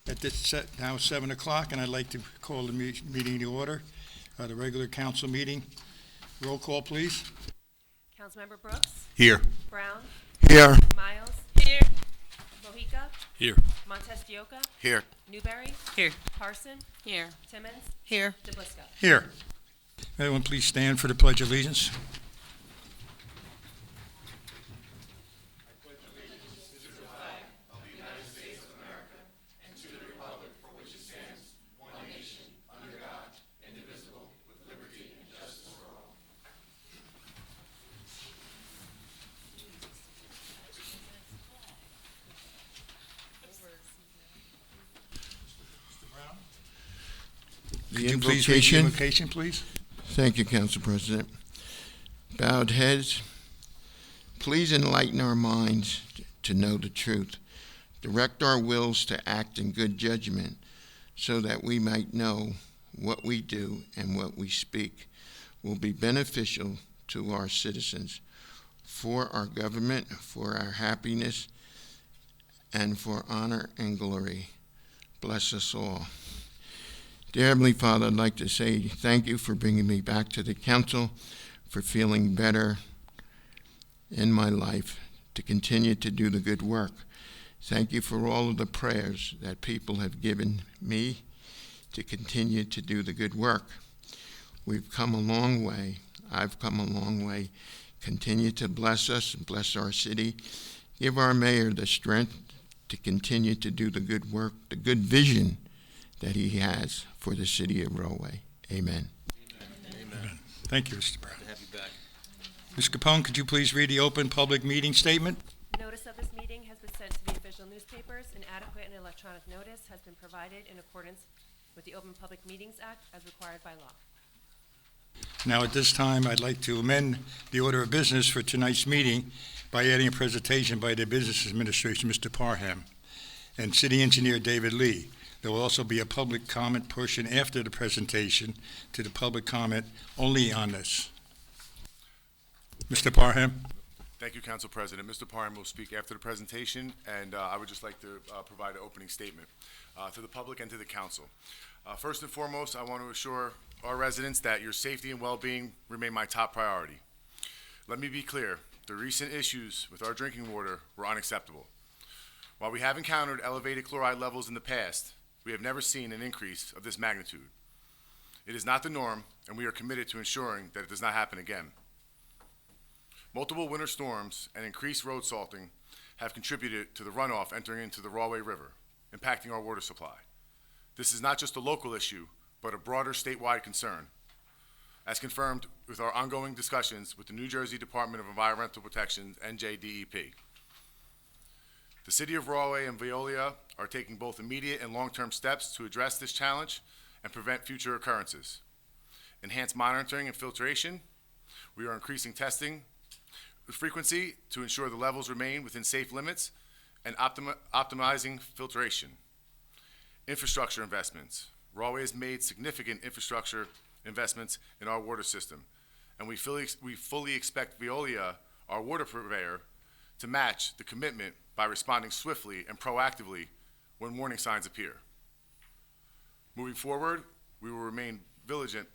At this now 7 o'clock, and I'd like to call the meeting to order, the regular council meeting. Roll call, please. Councilmember Brooks, Here. Brown, Here. Miles. Here. Mojica, Here. Montes de Oca, Here. Newberry, Here. Parson, Here. Timmons, Here. DeBlisco. Here. Everyone please stand for the Pledge of Allegiance. The Could you please read the invocation. invocation, please? Thank you, Council President. Bowed heads, please enlighten our minds to know the truth. Direct our wills to act in good judgment so that we might know what we do and what we speak will be beneficial to our citizens, for our government, for our happiness, and for honor and glory. Bless us all. Dear Heavenly Father, I'd like to say thank you for bringing me back to the council, for feeling better in my life, to continue to do the good work. Thank you for all of the prayers that people have given me to continue to do the good work. We've come a long way. I've come a long way. Continue to bless us and bless our city. Give our mayor the strength to continue to do the good work, the good vision that he has for the city of Rahway. Amen. Amen. Thank you, Mr. Brown. Good to have you back. Ms. Capone, could you please read the open public meeting statement? Notice of this meeting has been sent to the official newspapers. An adequate and electronic notice has been provided in accordance with the Open Public Meetings Act as required by law. Now, at this time, I'd like to amend the order of business for tonight's meeting by adding a presentation by the Business Administration, Mr. Parham, and City Engineer David Lee. There will also be a public comment portion after the presentation to the public comment only on this. Mr. Parham? Thank you, Council President. Mr. Parham will speak after the presentation, and I would just like to provide an opening statement to the public and to the council. First and foremost, I want to assure our residents that your safety and well-being remain my top priority. Let me be clear, the recent issues with our drinking water were unacceptable. While we have encountered elevated chloride levels in the past, we have never seen an increase of this magnitude. It is not the norm, and we are committed to ensuring that it does not happen again. Multiple winter storms and increased road salting have contributed to the runoff entering into the Rahway River, impacting our water supply. This is not just a local issue, but a broader statewide concern, as confirmed with our ongoing discussions with the New Jersey Department of Environmental Protection, NJDEP. The City of Rahway and Veolia are taking both immediate and long-term steps to address this challenge and prevent future occurrences. Enhanced monitoring and filtration. We are increasing testing frequency to ensure the levels remain within safe limits and optimizing filtration. Infrastructure investments. Rahway has made significant infrastructure investments in our water system, and we fully expect Veolia, our water purveyor, to match the commitment by responding swiftly and proactively when warning signs appear. Moving forward, we will remain vigilant,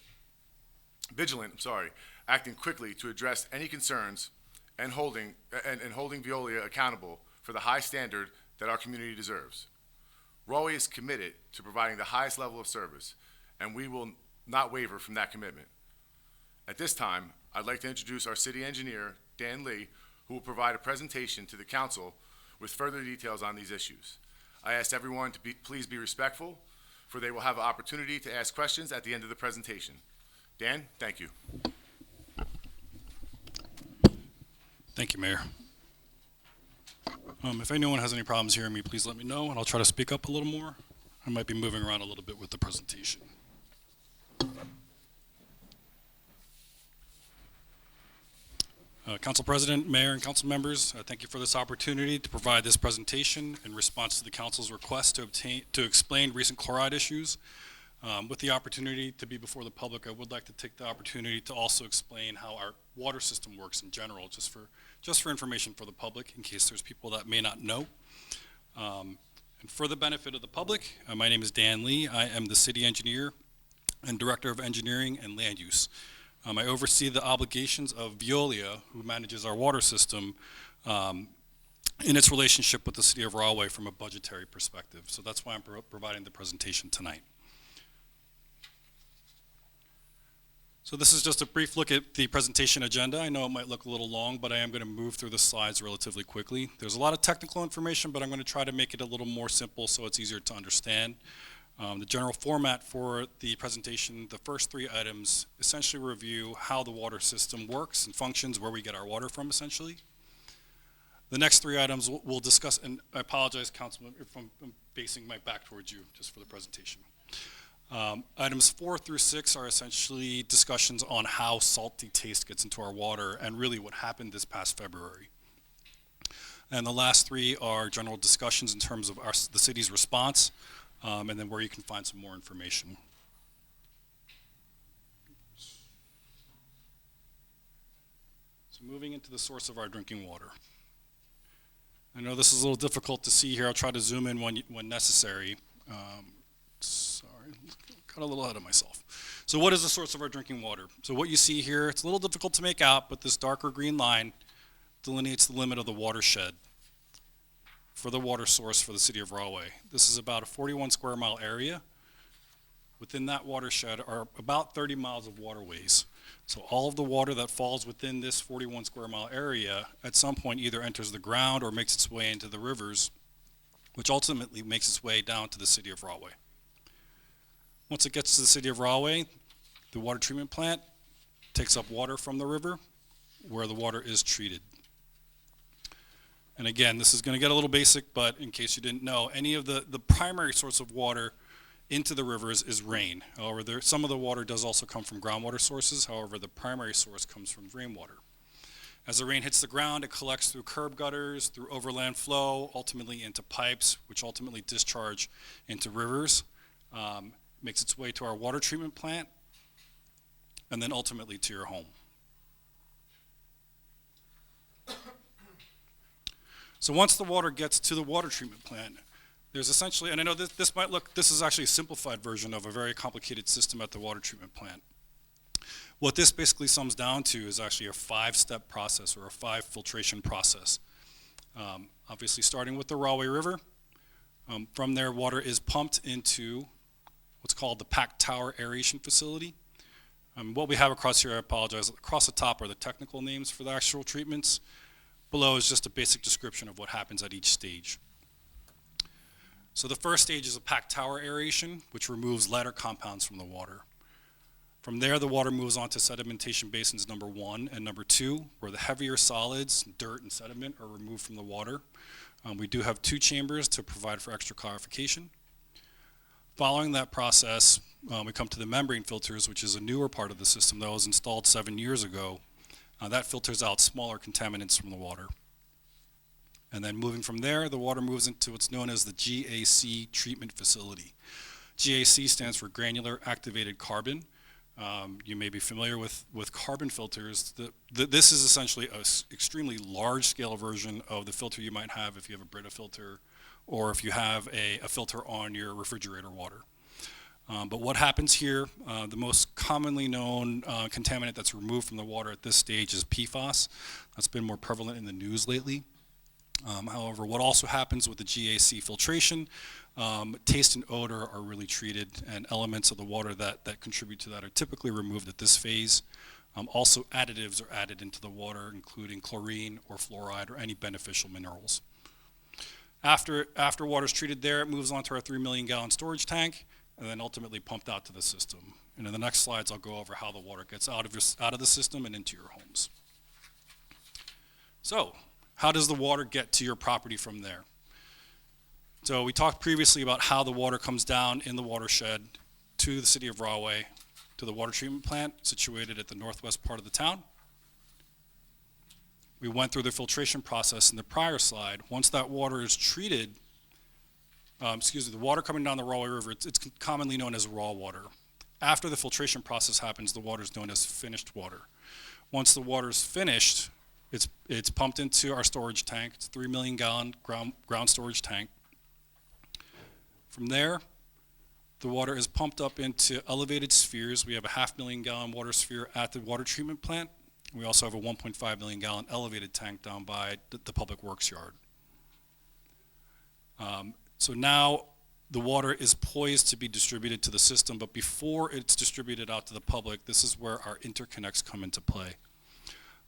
acting quickly to address any concerns and holding Veolia accountable for the high standard that our community deserves. Rahway is committed to providing the highest level of service, and we will not waver from that commitment. At this time, I'd like to introduce our city engineer, Dan Lee, who will provide a presentation to the council with further details on these issues. I ask everyone to please be respectful, for they will have an opportunity to ask questions at the end of the presentation. Dan, thank you. Thank you, Mayor. If anyone has any problems hearing me, please let me know, and I'll try to speak up a little more. I might be moving around a little bit with the presentation. Council President, Mayor, and council members, thank you for this opportunity to provide this presentation in response to the council's request to explain recent chloride issues. With the opportunity to be before the public, I would like to take the opportunity to also explain how our water system works in general, just for information for the public, in case there's people that may not know. And for the benefit of the public, my name is Dan Lee. I am the city engineer and director of engineering and land use. I oversee the obligations of Veolia, who manages our water system, in its relationship with the city of Rahway from a budgetary perspective. So that's why I'm providing the presentation tonight. So this is just a brief look at the presentation agenda. I know it might look a little long, but I am going to move through the slides relatively quickly. There's a lot of technical information, but I'm going to try to make it a little more simple so it's easier to understand. The general format for the presentation, the first 3 items essentially review how the water system works and functions, where we get our water from essentially. The next 3 items we'll discuss, and I apologize, Councilman, if I'm facing my back towards you just for the presentation. Items 4 through 6 are essentially discussions on how salty taste gets into our water and really what happened this past February. And the last 3 are general discussions in terms of the city's response, and then where you can find some more information. So moving into the source of our drinking water. I know this is a little difficult to see here. I'll try to zoom in when necessary. Sorry, got a little ahead of myself. So what is the source of our drinking water? So what you see here, it's a little difficult to make out, but this darker green line delineates the limit of the watershed for the water source for the city of Rahway. This is about a 41 square mile area. Within that watershed are about 30 miles of waterways. So all of the water that falls within this 41 square mile area at some point either enters the ground or makes its way into the rivers, which ultimately makes its way down to the city of Rahway. Once it gets to the city of Rahway, the water treatment plant takes up water from the river where the water is treated. And again, this is going to get a little basic, but in case you didn't know, any of the primary source of water into the rivers is rain. However, some of the water does also come from groundwater sources. However, the primary source comes from rainwater. As the rain hits the ground, it collects through curb gutters, through overland flow, ultimately into pipes, which ultimately discharge into rivers, makes its way to our water treatment plant, and then ultimately to your home. So once the water gets to the water treatment plant, there's essentially, and I know this is actually a simplified version of a very complicated system at the water treatment plant. What this basically sums down to is actually a 5-step process or a 5 filtration process. Obviously starting with the Rahway River. From there, water is pumped into what's called the packed tower aeration facility. What we have across here, I apologize, across the top are the technical names for the actual treatments. Below is just a basic description of what happens at each stage. So the first stage is a packed tower aeration, which removes lighter compounds from the water. From there, the water moves on to sedimentation basins number 1 and number 2, where the heavier solids, dirt and sediment are removed from the water. We do have 2 chambers to provide for extra clarification. Following that process, we come to the membrane filters, which is a newer part of the system that was installed 7 years ago. That filters out smaller contaminants from the water. And then moving from there, the water moves into what's known as the GAC treatment facility. GAC stands for granular activated carbon. You may be familiar with carbon filters. This is essentially an extremely large-scale version of the filter you might have if you have a Brita filter or if you have a filter on your refrigerator water. But what happens here, the most commonly known contaminant that's removed from the water at this stage is PFAS. That's been more prevalent in the news lately. However, what also happens with the GAC filtration, taste and odor are really treated, and elements of the water that contribute to that are typically removed at this phase. Also, additives are added into the water, including chlorine or fluoride or any beneficial minerals. After water is treated there, it moves on to our 3 million gallon storage tank, and then ultimately pumped out to the system. And in the next slides, I'll go over how the water gets out of the system and into your homes. So, how does the water get to your property from there? So we talked previously about how the water comes down in the watershed to the city of Rahway, to the water treatment plant situated at the northwest part of the town. We went through the filtration process in the prior slide. Once that water is treated, the water coming down the Rahway River, it's commonly known as raw water. After the filtration process happens, the water is known as finished water. Once the water is finished, it's pumped into our storage tank. It's a 3 million gallon ground storage tank. From there, the water is pumped up into elevated spheres. We have a 500,000 gallon water sphere at the water treatment plant. We also have a 1.5 million gallon elevated tank down by the Public Works yard. So now the water is poised to be distributed to the system, but before it's distributed out to the public, this is where our interconnects come into play.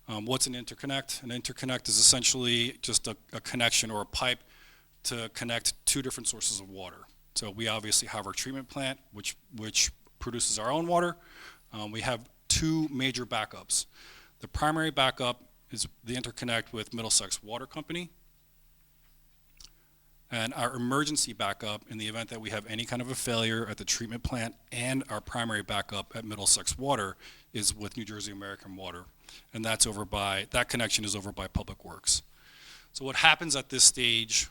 What's an interconnect? An interconnect is essentially just a connection or a pipe to connect two different sources of water. So we obviously have our treatment plant, which produces our own water. We have two major backups. The primary backup is the interconnect with Middlesex Water Company. And our emergency backup in the event that we have any kind of a failure at the treatment plant and our primary backup at Middlesex Water is with New Jersey American Water. And that connection is over by Public Works. So what happens at this stage,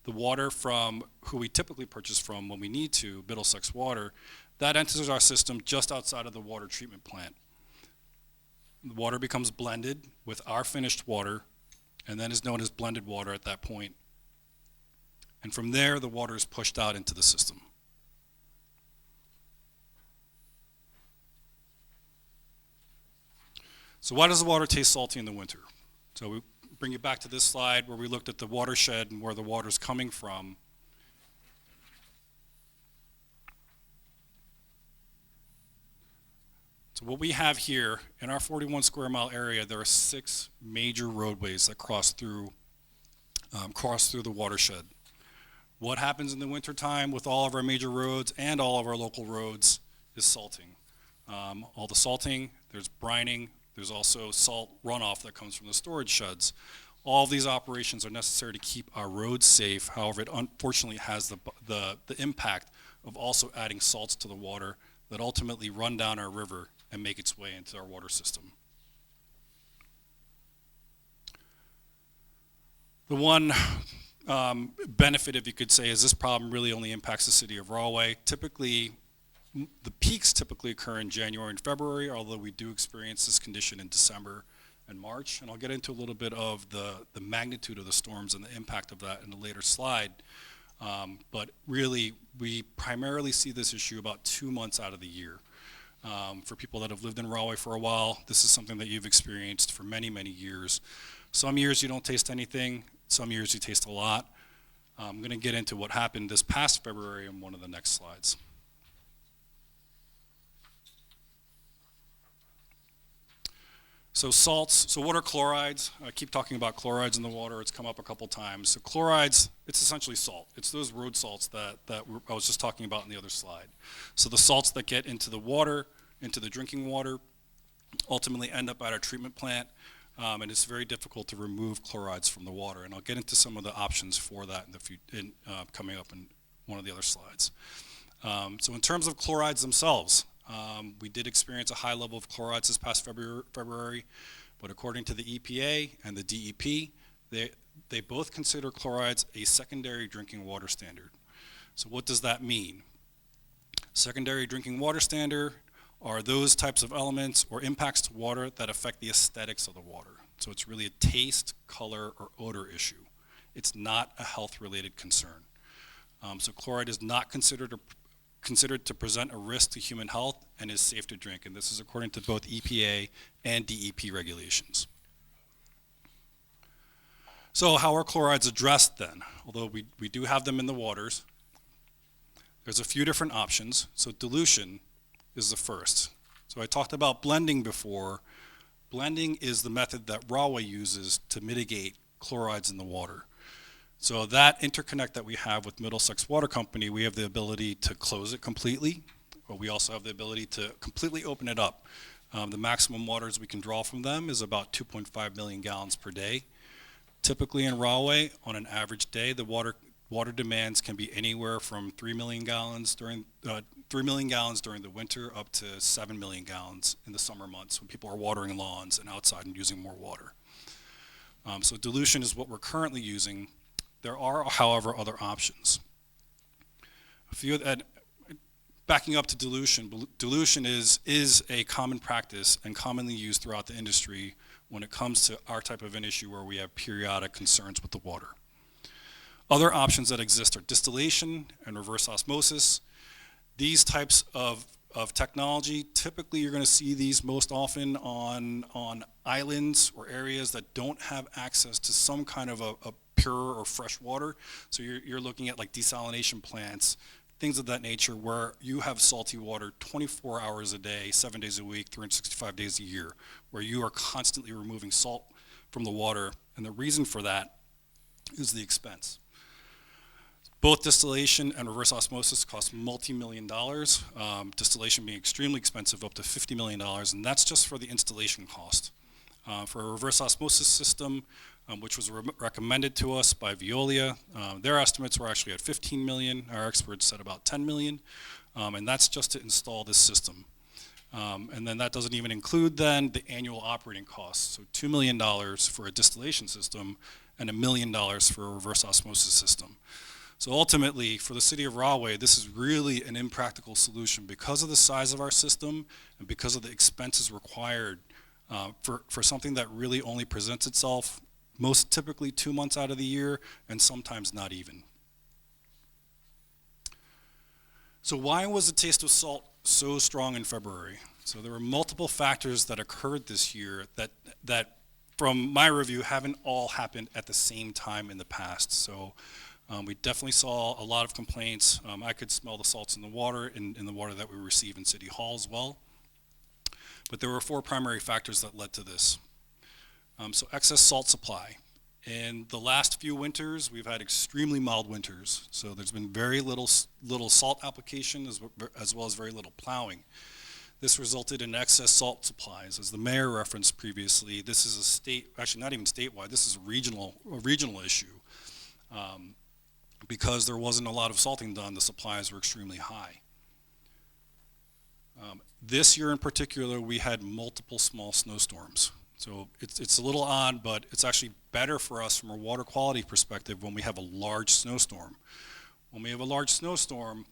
the water from who we typically purchase from when we need to, Middlesex Water, that enters our system just outside of the water treatment plant. The water becomes blended with our finished water and then is known as blended water at that point. And from there, the water is pushed out into the system. So why does the water taste salty in the winter? So we bring you back to this slide where we looked at the watershed and where the water is coming from. So what we have here in our 41 square mile area, there are 6 major roadways that cross through the watershed. What happens in the wintertime with all of our major roads and all of our local roads is salting. All the salting, there's brining, there's also salt runoff that comes from the storage sheds. All of these operations are necessary to keep our roads safe. However, it unfortunately has the impact of also adding salts to the water that ultimately run down our river and make its way into our water system. The one benefit, if you could say, is this problem really only impacts the city of Rahway. Typically, the peaks typically occur in January and February, although we do experience this condition in December and March. And I'll get into a little bit of the magnitude of the storms and the impact of that in a later slide. But really, we primarily see this issue about 2 months out of the year. For people that have lived in Rahway for a while, this is something that you've experienced for many, many years. Some years you don't taste anything, some years you taste a lot. I'm going to get into what happened this past February in one of the next slides. So salts, so what are chlorides? I keep talking about chlorides in the water, it's come up a couple times. So chlorides, it's essentially salt. It's those road salts that I was just talking about in the other slide. So the salts that get into the water, into the drinking water, ultimately end up at our treatment plant, and it's very difficult to remove chlorides from the water. And I'll get into some of the options for that coming up in one of the other slides. So in terms of chlorides themselves, we did experience a high level of chlorides this past February, but according to the EPA and the DEP, they both consider chlorides a secondary drinking water standard. So what does that mean? Secondary drinking water standard are those types of elements or impacts to water that affect the aesthetics of the water. So it's really a taste, color, or odor issue. It's not a health-related concern. So chloride is not considered to present a risk to human health and is safe to drink. And this is according to both EPA and DEP regulations. So how are chlorides addressed then? Although we do have them in the waters, there's a few different options. So dilution is the first. So I talked about blending before. Blending is the method that Rahway uses to mitigate chlorides in the water. So that interconnect that we have with Middlesex Water Company, we have the ability to close it completely, but we also have the ability to completely open it up. The maximum waters we can draw from them is about 2.5 million gallons per day. Typically in Rahway, on an average day, the water demands can be anywhere from 3 million gallons during the winter up to 7 million gallons in the summer months when people are watering lawns and outside and using more water. So dilution is what we're currently using. There are, however, other options. Backing up to dilution, dilution is a common practice and commonly used throughout the industry when it comes to our type of an issue where we have periodic concerns with the water. Other options that exist are distillation and reverse osmosis. These types of technology, typically you're going to see these most often on islands or areas that don't have access to some kind of a pure or fresh water. So you're looking at like desalination plants, things of that nature, where you have salty water 24 hours a day, 7 days a week, 365 days a year, where you are constantly removing salt from the water. And the reason for that is the expense. Both distillation and reverse osmosis cost multi-million dollars, distillation being extremely expensive, up to $50 million, and that's just for the installation cost. For a reverse osmosis system, which was recommended to us by Veolia, their estimates were actually at 15 million. Our experts said about 10 million, and that's just to install this system. And then that doesn't even include then the annual operating costs. So $2 million for a distillation system and $1 million for a reverse osmosis system. So ultimately, for the city of Rahway, this is really an impractical solution because of the size of our system and because of the expenses required for something that really only presents itself most typically 2 months out of the year, and sometimes not even. So why was the taste of salt so strong in February? So there were multiple factors that occurred this year that from my review haven't all happened at the same time in the past. So we definitely saw a lot of complaints. I could smell the salts in the water, in the water that we receive in City Hall as well. But there were 4 primary factors that led to this. So excess salt supply. In the last few winters, we've had extremely mild winters. So there's been very little salt application as well as very little plowing. This resulted in excess salt supplies. As the mayor referenced previously, this is a state, actually not even statewide, this is a regional issue. Because there wasn't a lot of salting done, the supplies were extremely high. This year in particular, we had multiple small snowstorms. So it's a little odd, but it's actually better for us from a water quality perspective when we have a large snowstorm. When we have a large snowstorm,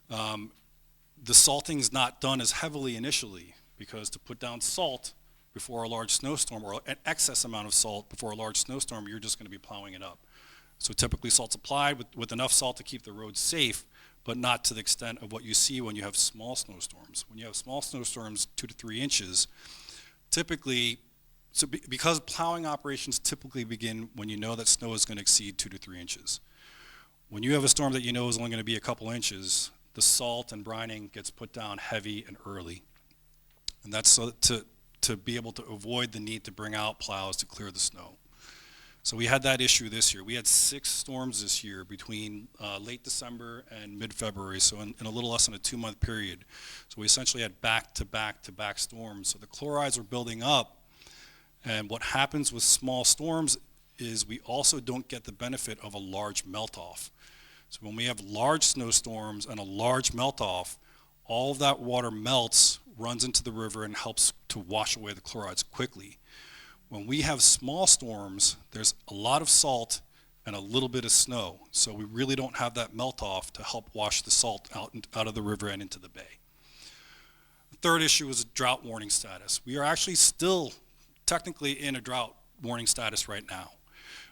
the salting's not done as heavily initially, because to put down salt before a large snowstorm, or an excess amount of salt before a large snowstorm, you're just going to be plowing it up. So typically salt's applied with enough salt to keep the roads safe, but not to the extent of what you see when you have small snowstorms. When you have small snowstorms, 2 to 3 inches, typically, because plowing operations typically begin when you know that snow is going to exceed 2 to 3 inches. When you have a storm that you know is only going to be a couple inches, the salt and brining gets put down heavy and early. And that's so to be able to avoid the need to bring out plows to clear the snow. So we had that issue this year. We had 6 storms this year between late December and mid-February, so in a little less than a 2-month period. So we essentially had back-to-back-to-back storms. So the chlorides were building up, and what happens with small storms is we also don't get the benefit of a large melt-off. So when we have large snowstorms and a large melt-off, all of that water melts, runs into the river, and helps to wash away the chlorides quickly. When we have small storms, there's a lot of salt and a little bit of snow, so we really don't have that melt-off to help wash the salt out of the river and into the bay. The third issue is drought warning status. We are actually still technically in a drought warning status right now.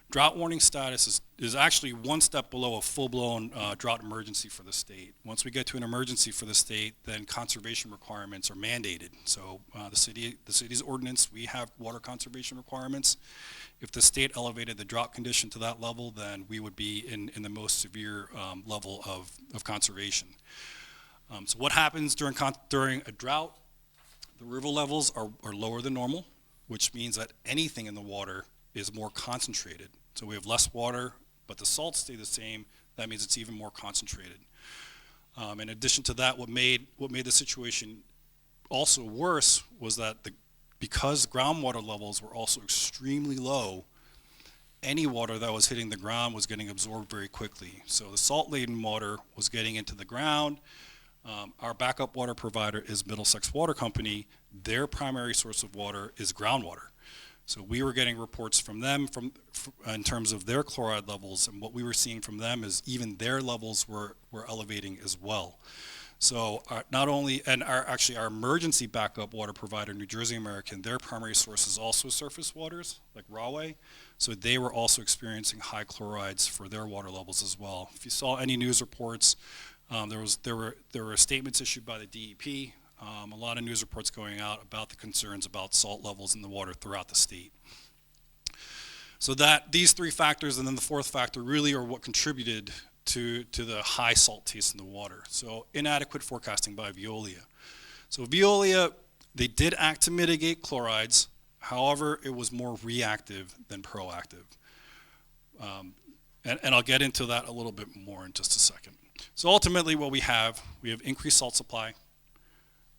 Drought warning status is actually one step below a full-blown drought emergency for the state. Once we get to an emergency for the state, then conservation requirements are mandated. So the city's ordinance, we have water conservation requirements. If the state elevated the drought condition to that level, then we would be in the most severe level of conservation. So what happens during a drought? The river levels are lower than normal, which means that anything in the water is more concentrated. So we have less water, but the salts stay the same. That means it's even more concentrated. In addition to that, what made the situation also worse was that because groundwater levels were also extremely low, any water that was hitting the ground was getting absorbed very quickly. So the salt-laden water was getting into the ground. Our backup water provider is Middlesex Water Company. Their primary source of water is groundwater. So we were getting reports from them in terms of their chloride levels, and what we were seeing from them is even their levels were elevating as well. So not only, and actually our emergency backup water provider, New Jersey American, their primary source is also surface waters, like Rahway. So they were also experiencing high chlorides for their water levels as well. If you saw any news reports, there were statements issued by the DEP, a lot of news reports going out about the concerns about salt levels in the water throughout the state. So that these three factors and then the fourth factor really are what contributed to the high salt taste in the water. So inadequate forecasting by Veolia. So Veolia, they did act to mitigate chlorides. However, it was more reactive than proactive. And I'll get into that a little bit more in just a second. So ultimately what we have increased salt supply,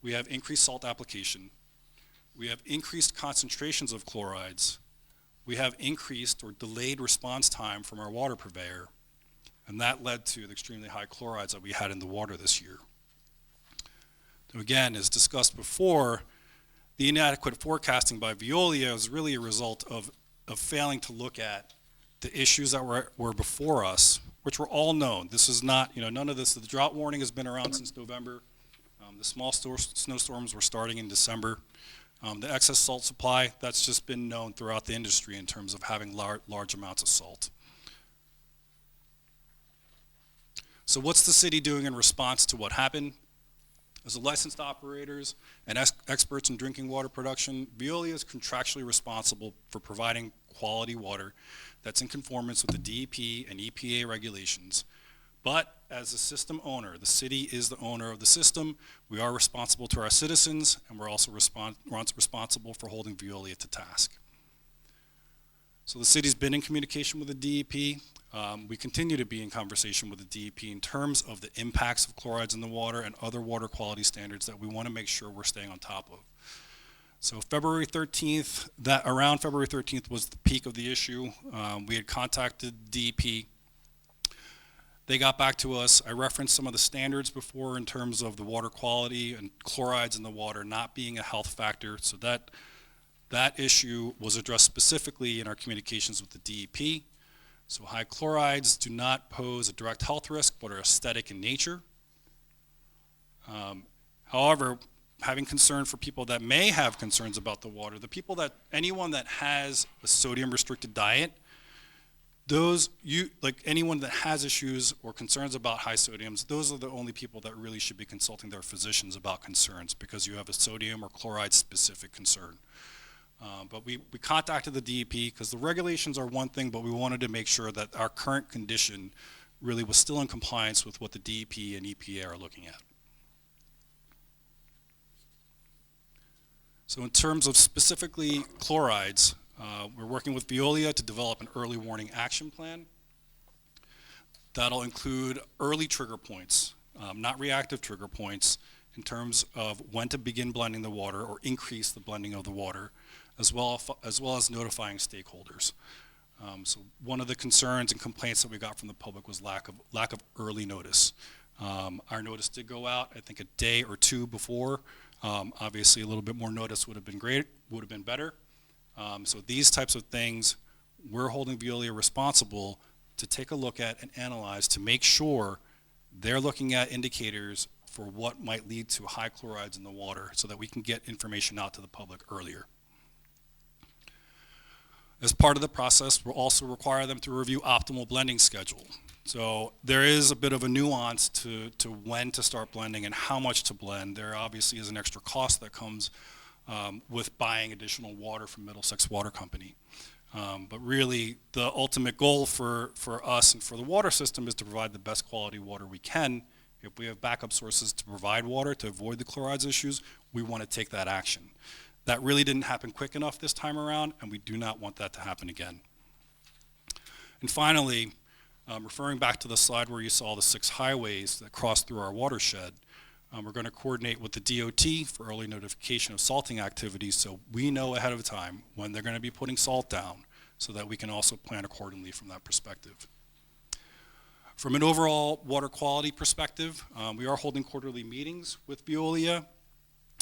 we have increased salt application, we have increased concentrations of chlorides, we have increased or delayed response time from our water purveyor, and that led to the extremely high chlorides that we had in the water this year. So again, as discussed before, the inadequate forecasting by Veolia is really a result of failing to look at the issues that were before us, which were all known. This is not, none of this, the drought warning has been around since November. The small snowstorms were starting in December. The excess salt supply, that's just been known throughout the industry in terms of having large amounts of salt. So what's the city doing in response to what happened? As a licensed operators and experts in drinking water production, Veolia is contractually responsible for providing quality water that's in conformance with the DEP and EPA regulations. But as a system owner, the city is the owner of the system. We are responsible to our citizens, and we're also responsible for holding Veolia to task. So the city's been in communication with the DEP. We continue to be in conversation with the DEP in terms of the impacts of chlorides in the water and other water quality standards that we want to make sure we're staying on top of. So February 13th, around February 13th was the peak of the issue. We had contacted DEP. They got back to us. I referenced some of the standards before in terms of the water quality and chlorides in the water not being a health factor. So that issue was addressed specifically in our communications with the DEP. So high chlorides do not pose a direct health risk, but are aesthetic in nature. However, having concern for people that may have concerns about the water, anyone that has a sodium restricted diet, anyone that has issues or concerns about high sodiums, those are the only people that really should be consulting their physicians about concerns because you have a sodium or chloride specific concern. But we contacted the DEP because the regulations are one thing, but we wanted to make sure that our current condition really was still in compliance with what the DEP and EPA are looking at. So in terms of specifically chlorides, we're working with Veolia to develop an early warning action plan. That'll include early trigger points, not reactive trigger points, in terms of when to begin blending the water or increase the blending of the water, as well as notifying stakeholders. So one of the concerns and complaints that we got from the public was lack of early notice. Our notice did go out, I think, a day or two before. Obviously, a little bit more notice would have been great, would have been better. So these types of things, we're holding Veolia responsible to take a look at and analyze to make sure they're looking at indicators for what might lead to high chlorides in the water so that we can get information out to the public earlier. As part of the process, we'll also require them to review optimal blending schedule. So there is a bit of a nuance to when to start blending and how much to blend. There obviously is an extra cost that comes with buying additional water from Middlesex Water Company. But really, the ultimate goal for us and for the water system is to provide the best quality water we can. If we have backup sources to provide water to avoid the chlorides issues, we want to take that action. That really didn't happen quick enough this time around, and we do not want that to happen again. And finally, referring back to the slide where you saw the 6 highways that cross through our watershed, we're going to coordinate with the DOT for early notification of salting activities so we know ahead of time when they're going to be putting salt down so that we can also plan accordingly from that perspective. From an overall water quality perspective, we are holding quarterly meetings with Veolia.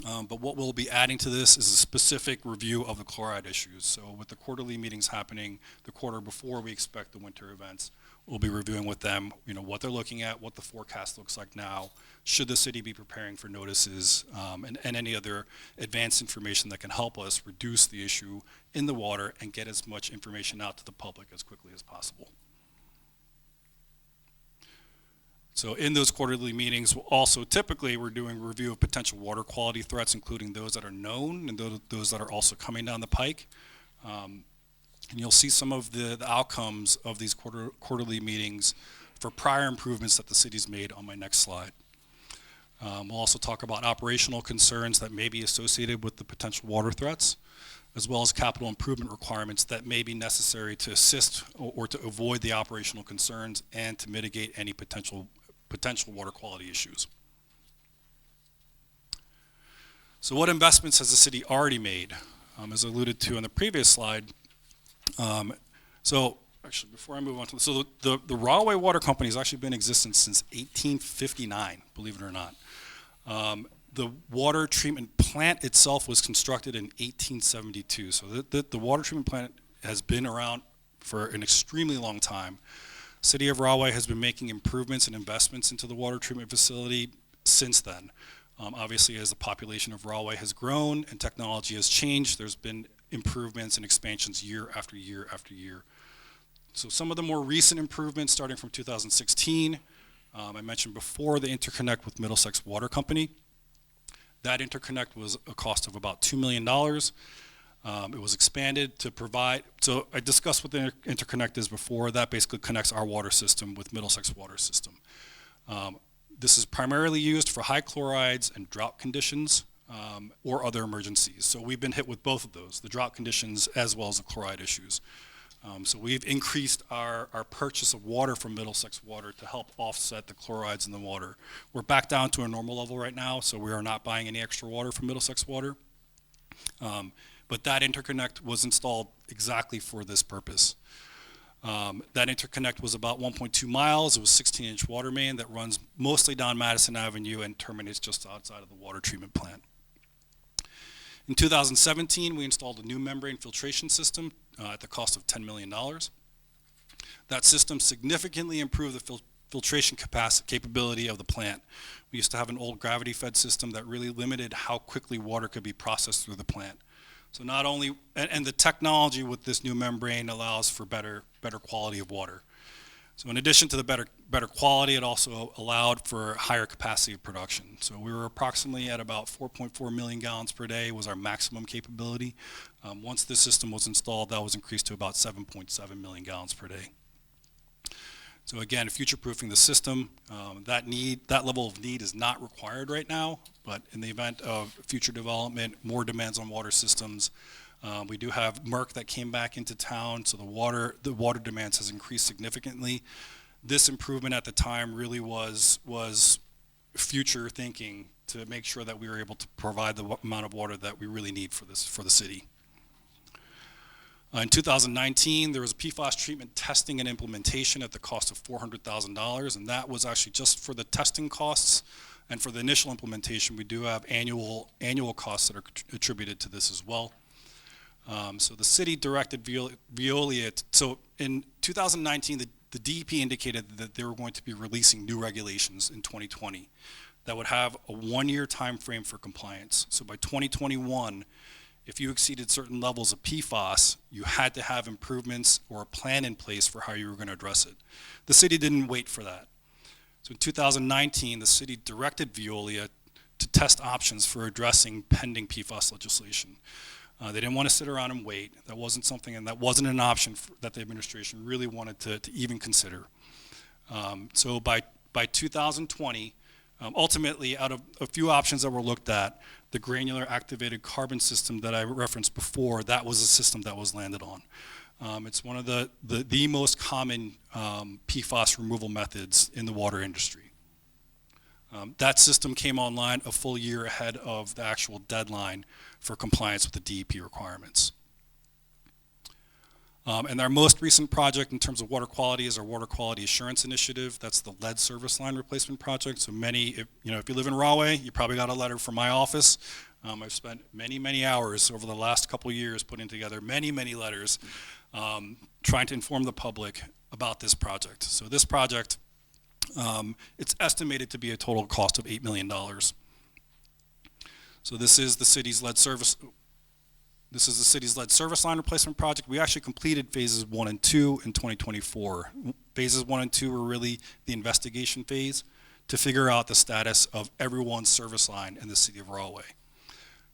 But what we'll be adding to this is a specific review of the chloride issues. So with the quarterly meetings happening the quarter before we expect the winter events, we'll be reviewing with them, what they're looking at, what the forecast looks like now, should the city be preparing for notices, and any other advanced information that can help us reduce the issue in the water and get as much information out to the public as quickly as possible. So in those quarterly meetings, also typically we're doing a review of potential water quality threats, including those that are known and those that are also coming down the pike. And you'll see some of the outcomes of these quarterly meetings for prior improvements that the city's made on my next slide. We'll also talk about operational concerns that may be associated with the potential water threats, as well as capital improvement requirements that may be necessary to assist or to avoid the operational concerns and to mitigate any potential water quality issues. So what investments has the city already made? As alluded to on the previous slide, so actually before I move on to so the Rahway Water Company has actually been in existence since 1859, believe it or not. The water treatment plant itself was constructed in 1872. So the water treatment plant has been around for an extremely long time. City of Rahway has been making improvements and investments into the water treatment facility since then. Obviously, as the population of Rahway has grown and technology has changed, there's been improvements and expansions year after year after year. So some of the more recent improvements starting from 2016, I mentioned before the interconnect with Middlesex Water Company. That interconnect was a cost of about $2 million. It was expanded to provide, so I discussed what the interconnect is before. That basically connects our water system with Middlesex water system. This is primarily used for high chlorides and drought conditions or other emergencies. So we've been hit with both of those, the drought conditions as well as the chloride issues. So we've increased our purchase of water from Middlesex Water to help offset the chlorides in the water. We're back down to a normal level right now, so we are not buying any extra water from Middlesex Water. But that interconnect was installed exactly for this purpose. That interconnect was about 1.2 miles. It was a 16-inch water main that runs mostly down Madison Avenue and terminates just outside of the water treatment plant. In 2017, we installed a new membrane filtration system at the cost of $10 million. That system significantly improved the filtration capability of the plant. We used to have an old gravity-fed system that really limited how quickly water could be processed through the plant. So not only, and the technology with this new membrane allows for better quality of water. So in addition to the better quality, it also allowed for higher capacity of production. So we were approximately at about 4.4 million gallons per day was our maximum capability. Once this system was installed, that was increased to about 7.7 million gallons per day. So again, future-proofing the system, that level of need is not required right now, but in the event of future development, more demands on water systems. We do have Merck that came back into town, so the water demands has increased significantly. This improvement at the time really was future thinking to make sure that we were able to provide the amount of water that we really need for the city. In 2019, there was a PFAS treatment testing and implementation at the cost of $400,000, and that was actually just for the testing costs. And for the initial implementation, we do have annual costs that are attributed to this as well. So the city directed Veolia. So in 2019, the DEP indicated that they were going to be releasing new regulations in 2020 that would have a 1-year time frame for compliance. So by 2021, if you exceeded certain levels of PFAS, you had to have improvements or a plan in place for how you were going to address it. The city didn't wait for that. So in 2019, the city directed Veolia to test options for addressing pending PFAS legislation. They didn't want to sit around and wait. That wasn't something, and that wasn't an option that the administration really wanted to even consider. So by 2020, ultimately, out of a few options that were looked at, the granular activated carbon system that I referenced before, that was a system that was landed on. It's one of the most common PFAS removal methods in the water industry. That system came online a full year ahead of the actual deadline for compliance with the DEP requirements. And our most recent project in terms of water quality is our Water Quality Assurance Initiative. That's the lead service line replacement project. So if you live in Rahway, you probably got a letter from my office. I've spent many hours over the last couple of years putting together many letters trying to inform the public about this project. So this project, it's estimated to be a total cost of $8 million. So this is the city's lead service. This is the city's lead service line replacement project. We actually completed phases 1 and 2 in 2024. Phases 1 and 2 were really the investigation phase to figure out the status of everyone's service line in the city of Rahway.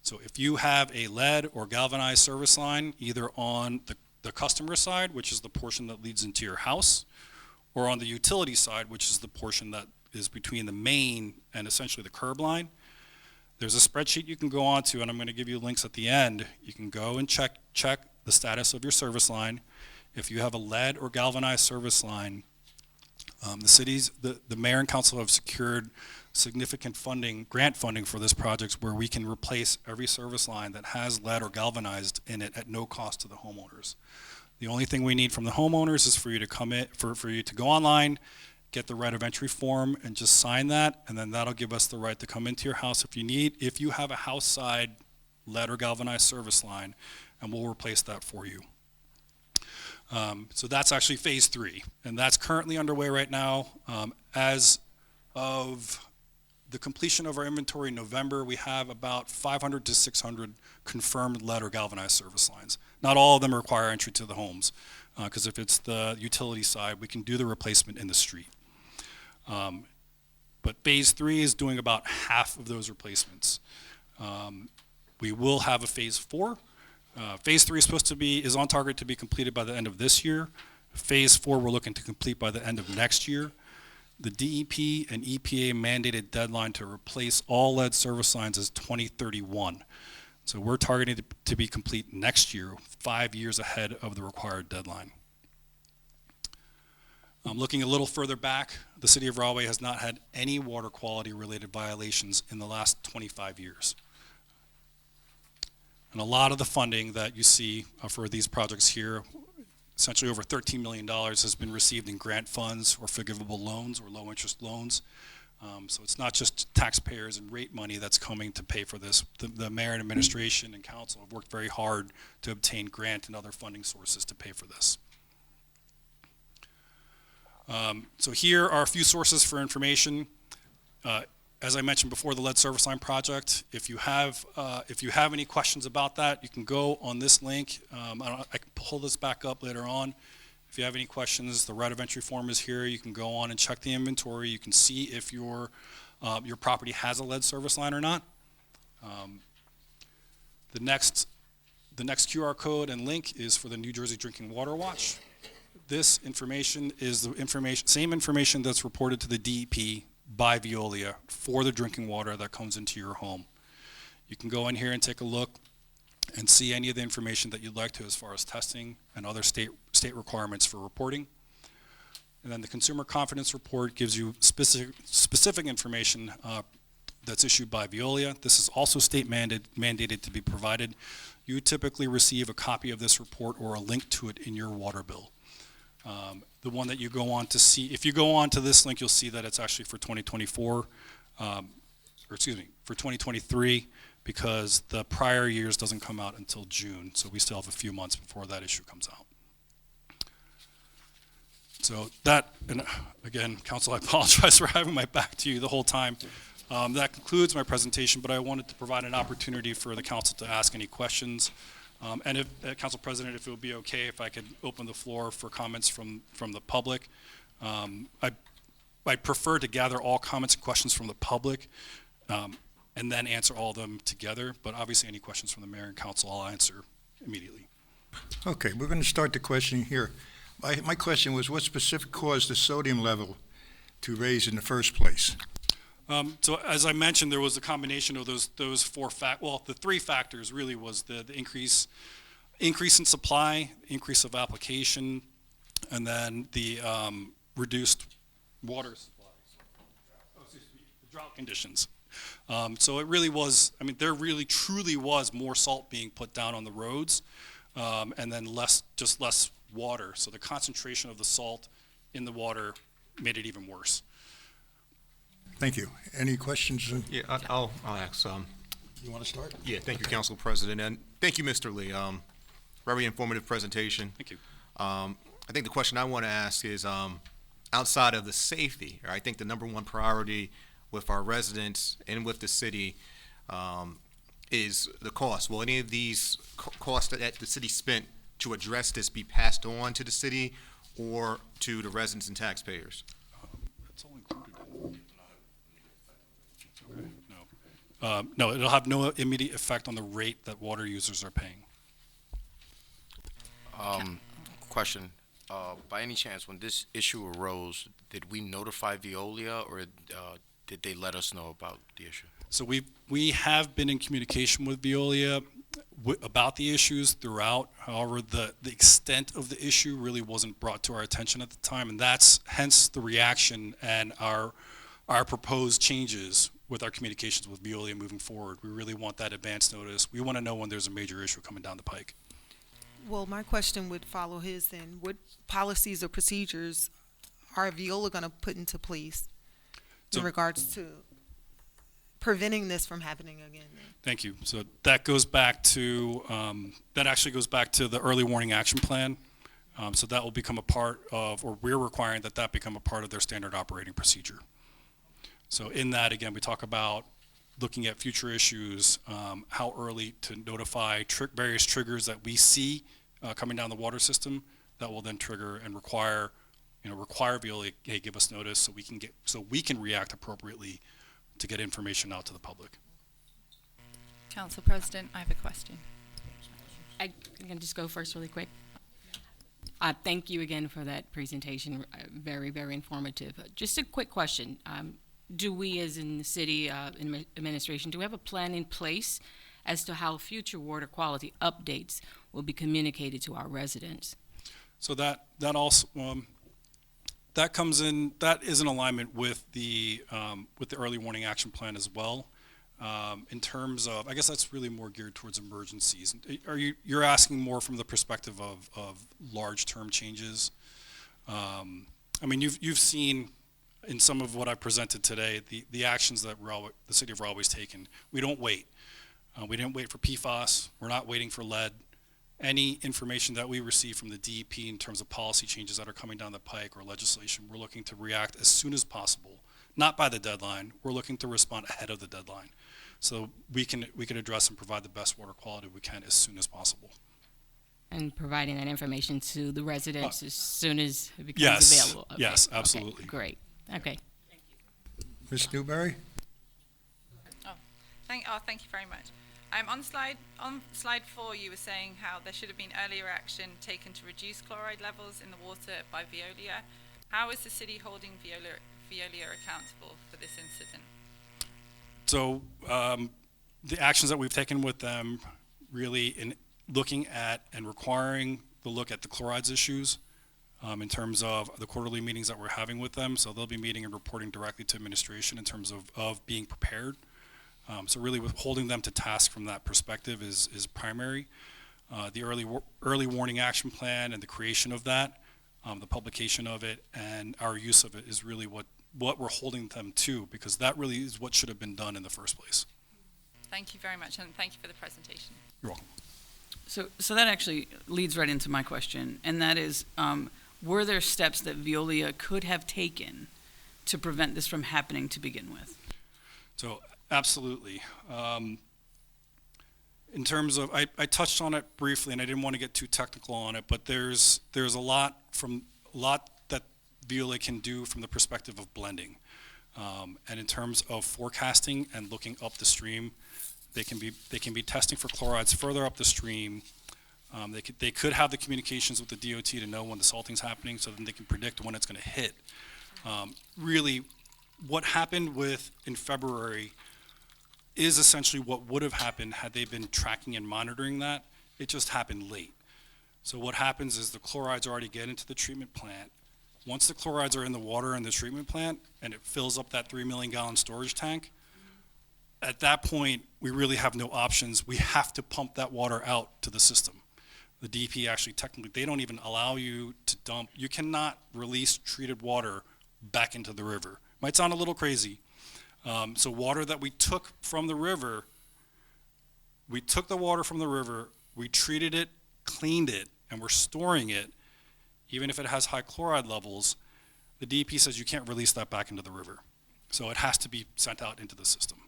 So if you have a lead or galvanized service line, either on the customer side, which is the portion that leads into your house, or on the utility side, which is the portion that is between the main and essentially the curb line, there's a spreadsheet you can go onto, and I'm going to give you links at the end. You can go and check the status of your service line. If you have a lead or galvanized service line, the mayor and council have secured significant funding, grant funding for this project, where we can replace every service line that has lead or galvanized in it at no cost to the homeowners. The only thing we need from the homeowners is for you to come in, for you to go online, get the right of entry form, and just sign that, and then that'll give us the right to come into your house if you have a house side lead or galvanized service line, and we'll replace that for you. So that's actually phase 3, and that's currently underway right now. As of the completion of our inventory in November, we have about 500 to 600 confirmed lead or galvanized service lines. Not all of them require entry to the homes, because if it's the utility side, we can do the replacement in the street. But phase 3 is doing about half of those replacements. We will have a phase 4. Phase 3 is on target to be completed by the end of this year. Phase 4 we're looking to complete by the end of next year. The DEP and EPA mandated deadline to replace all lead service lines is 2031. So we're targeting to be complete next year, 5 years ahead of the required deadline. Looking a little further back, the city of Rahway has not had any water quality related violations in the last 25 years. And a lot of the funding that you see for these projects here, essentially over $13 million, has been received in grant funds or forgivable loans or low interest loans. So it's not just taxpayers and rate money that's coming to pay for this. The mayor and administration and council have worked very hard to obtain grant and other funding sources to pay for this. So here are a few sources for information. As I mentioned before, the lead service line project. If you have any questions about that, you can go on this link. I can pull this back up later on. If you have any questions, the right of entry form is here. You can go on and check the inventory. You can see if your property has a lead service line or not. The next QR code and link is for the New Jersey Drinking Water Watch. This information is the same information that's reported to the DEP by Veolia for the drinking water that comes into your home. You can go in here and take a look and see any of the information that you'd like to as far as testing and other state requirements for reporting. And then the Consumer Confidence Report gives you specific information that's issued by Veolia. This is also state mandated to be provided. You typically receive a copy of this report or a link to it in your water bill. The one that you go on to see, if you go on to this link, you'll see that it's actually for 2024, for 2023, because the prior years doesn't come out until June, so we still have a few months before that issue comes out. So that, and again, council, I apologize for having my back to you the whole time. That concludes my presentation, but I wanted to provide an opportunity for the council to ask any questions. And if, Council President, if it would be okay if I could open the floor for comments from the public. I'd prefer to gather all comments and questions from the public and then answer all of them together, but obviously any questions from the mayor and council I'll answer immediately. Okay, we're going to start the questioning here. My question was, what specific caused the sodium level to raise in the first place? So as I mentioned, there was a combination of those the 3 factors really was the increase in supply, increase of application, and then the reduced water supply. The drought conditions. So it really was, there really truly was more salt being put down on the roads, and then less water. So the concentration of the salt in the water made it even worse. Thank you. Any questions? Yeah, I'll ask. You want to start? Yeah, thank you, Council President, and thank you, Mr. Lee. Very informative presentation. Thank you. I think the question I want to ask is, outside of the safety, I think the number one priority with our residents and with the city is the cost. Will any of these costs that the city spent to address this be passed on to the city or to the residents and taxpayers? That's all included in. Okay, no. No, it'll have no immediate effect on the rate that water users are paying. Question, by any chance, when this issue arose, did we notify Veolia, or did they let us know about the issue? So we have been in communication with Veolia about the issues throughout. However, the extent of the issue really wasn't brought to our attention at the time, and that's hence the reaction and our proposed changes with our communications with Veolia moving forward. We really want that advance notice. We want to know when there's a major issue coming down the pike. Well, my question would follow his then. What policies or procedures are Veolia going to put into place in So- regards to preventing this from happening again? Thank you. So that goes back to, that actually goes back to the early warning action plan. So that will become a part of, or we're requiring that that become a part of their standard operating procedure. So in that, again, we talk about looking at future issues, how early to notify various triggers that we see coming down the water system that will then trigger and require Veolia, hey, give us notice so we can react appropriately to get information out to the public. Council President, I have a question. I can just go first really quick. Thank you again for that presentation, very, very informative. Just a quick question. Do we, as in the city administration, do we have a plan in place as to how future water quality updates will be communicated to our residents? So that also, that comes in, that is in alignment with the early warning action plan as well. In terms of, I guess that's really more geared towards emergencies. You're asking more from the perspective of large term changes? I mean, you've seen in some of what I presented today, the actions that the city of Rahway's taken. We don't wait. We didn't wait for PFAS. We're not waiting for lead. Any information that we receive from the DEP in terms of policy changes that are coming down the pike or legislation, we're looking to react as soon as possible. Not by the deadline. We're looking to respond ahead of the deadline. So we can address and provide the best water quality we can as soon as possible. And providing that information to the residents as soon as it becomes Yes. available? Okay. Yes, Okay. absolutely. Great. Okay. Ms. Newberry? Thank you very much. On slide 4, you were saying how there should have been earlier action taken to reduce chloride levels in the water by Veolia. How is the city holding Veolia accountable for this incident? So the actions that we've taken with them really in looking at and requiring the look at the chlorides issues in terms of the quarterly meetings that we're having with them. So they'll be meeting and reporting directly to administration in terms of being prepared. So really with holding them to task from that perspective is primary. The early warning action plan and the creation of that, the publication of it, and our use of it is really what we're holding them to, because that really is what should have been done in the first place. Thank you very much, and thank you for the presentation. You're welcome. So that actually leads right into my question, and that is, were there steps that Veolia could have taken to prevent this from happening to begin with? So absolutely. In terms of, I touched on it briefly, and I didn't want to get too technical on it, but there's a lot that Veolia can do from the perspective of blending. And in terms of forecasting and looking up the stream, they can be testing for chlorides further up the stream. They could have the communications with the DOT to know when the salting's happening, so then they can predict when it's going to hit. Really, what happened in February is essentially what would have happened had they been tracking and monitoring that. It just happened late. So what happens is the chlorides already get into the treatment plant. Once the chlorides are in the water in the treatment plant and it fills up that 3 million gallon storage tank, at that point, we really have no options. We have to pump that water out to the system. The DEP actually technically, they don't even allow you to dump, you cannot release treated water back into the river. Might sound a little crazy. So water that we took from the river, we took the water from the river, we treated it, cleaned it, and we're storing it, even if it has high chloride levels, the DEP says you can't release that back into the river. So it has to be sent out into the system.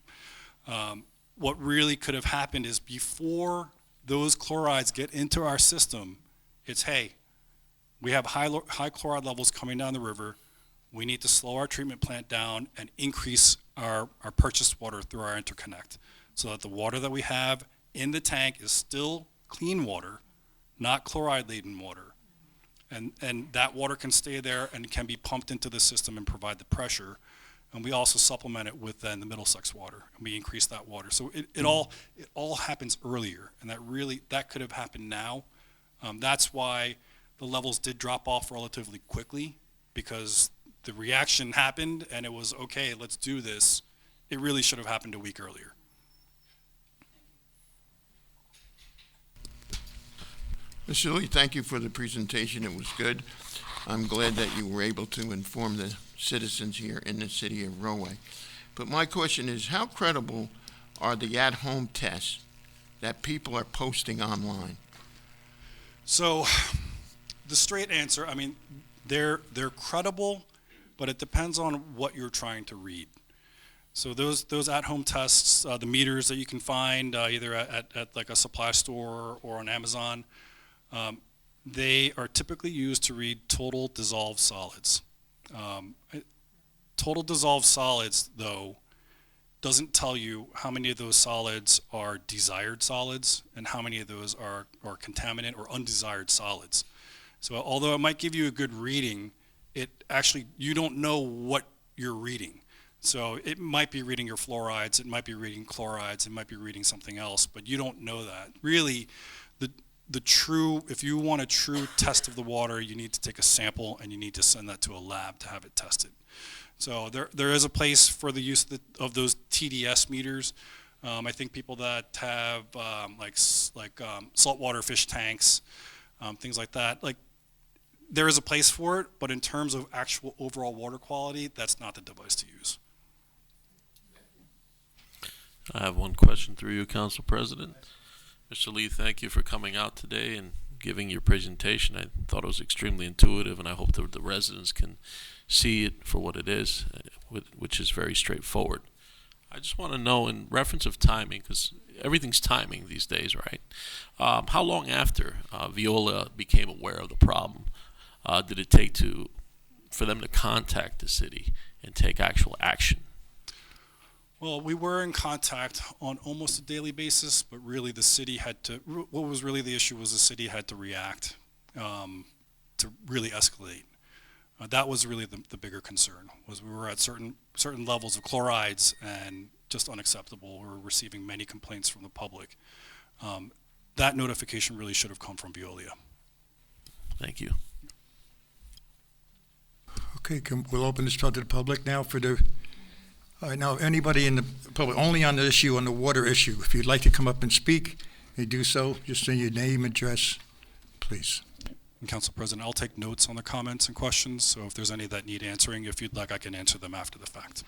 What really could have happened is before those chlorides get into our system, it's, hey, we have high chloride levels coming down the river. We need to slow our treatment plant down and increase our purchased water through our interconnect so that the water that we have in the tank is still clean water, not chloride-laden water. And that water can stay there and can be pumped into the system and provide the pressure. And we also supplement it with then the Middlesex water, and we increase that water. So it all happens earlier, and that could have happened now. That's why the levels did drop off relatively quickly, because the reaction happened and it was, okay, let's do this. It really should have happened a week earlier. Mr. Lee, thank you for the presentation. It was good. I'm glad that you were able to inform the citizens here in the city of Rahway. But my question is, how credible are the at-home tests that people are posting online? So the straight answer, I mean, they're credible, but it depends on what you're trying to read. So those at-home tests, the meters that you can find either at like a supply store or on Amazon, they are typically used to read total dissolved solids. Total dissolved solids, though, doesn't tell you how many of those solids are desired solids and how many of those are contaminant or undesired solids. So although it might give you a good reading, it actually, you don't know what you're reading. So it might be reading your fluorides, it might be reading chlorides, it might be reading something else, but you don't know that. Really, the true, if you want a true test of the water, you need to take a sample and you need to send that to a lab to have it tested. So there is a place for the use of those TDS meters. I think people that have saltwater fish tanks, things like that, like there is a place for it, but in terms of actual overall water quality, that's not the device to use. I have one question through you, Council President. Mr. Lee, thank you for coming out today and giving your presentation. I thought it was extremely intuitive, and I hope that the residents can see it for what it is, which is very straightforward. I just want to know, in reference of timing, because everything's timing these days, right? How long after Veolia became aware of the problem did it take for them to contact the city and take actual action? Well, we were in contact on almost a daily basis, but really the city had to, what was really the issue was the city had to react to really escalate. That was really the bigger concern, was we were at certain levels of chlorides and just unacceptable. We were receiving many complaints from the public. That notification really should have come from Veolia. Thank you. Okay, we'll open this to the public now for the, all right, now anybody in the public, only on the issue, on the water issue, if you'd like to come up and speak, you do so, just say your name, address, please. And Council President, I'll take notes on the comments and questions, so if there's any that need answering, if you'd like, I can answer them after the fact.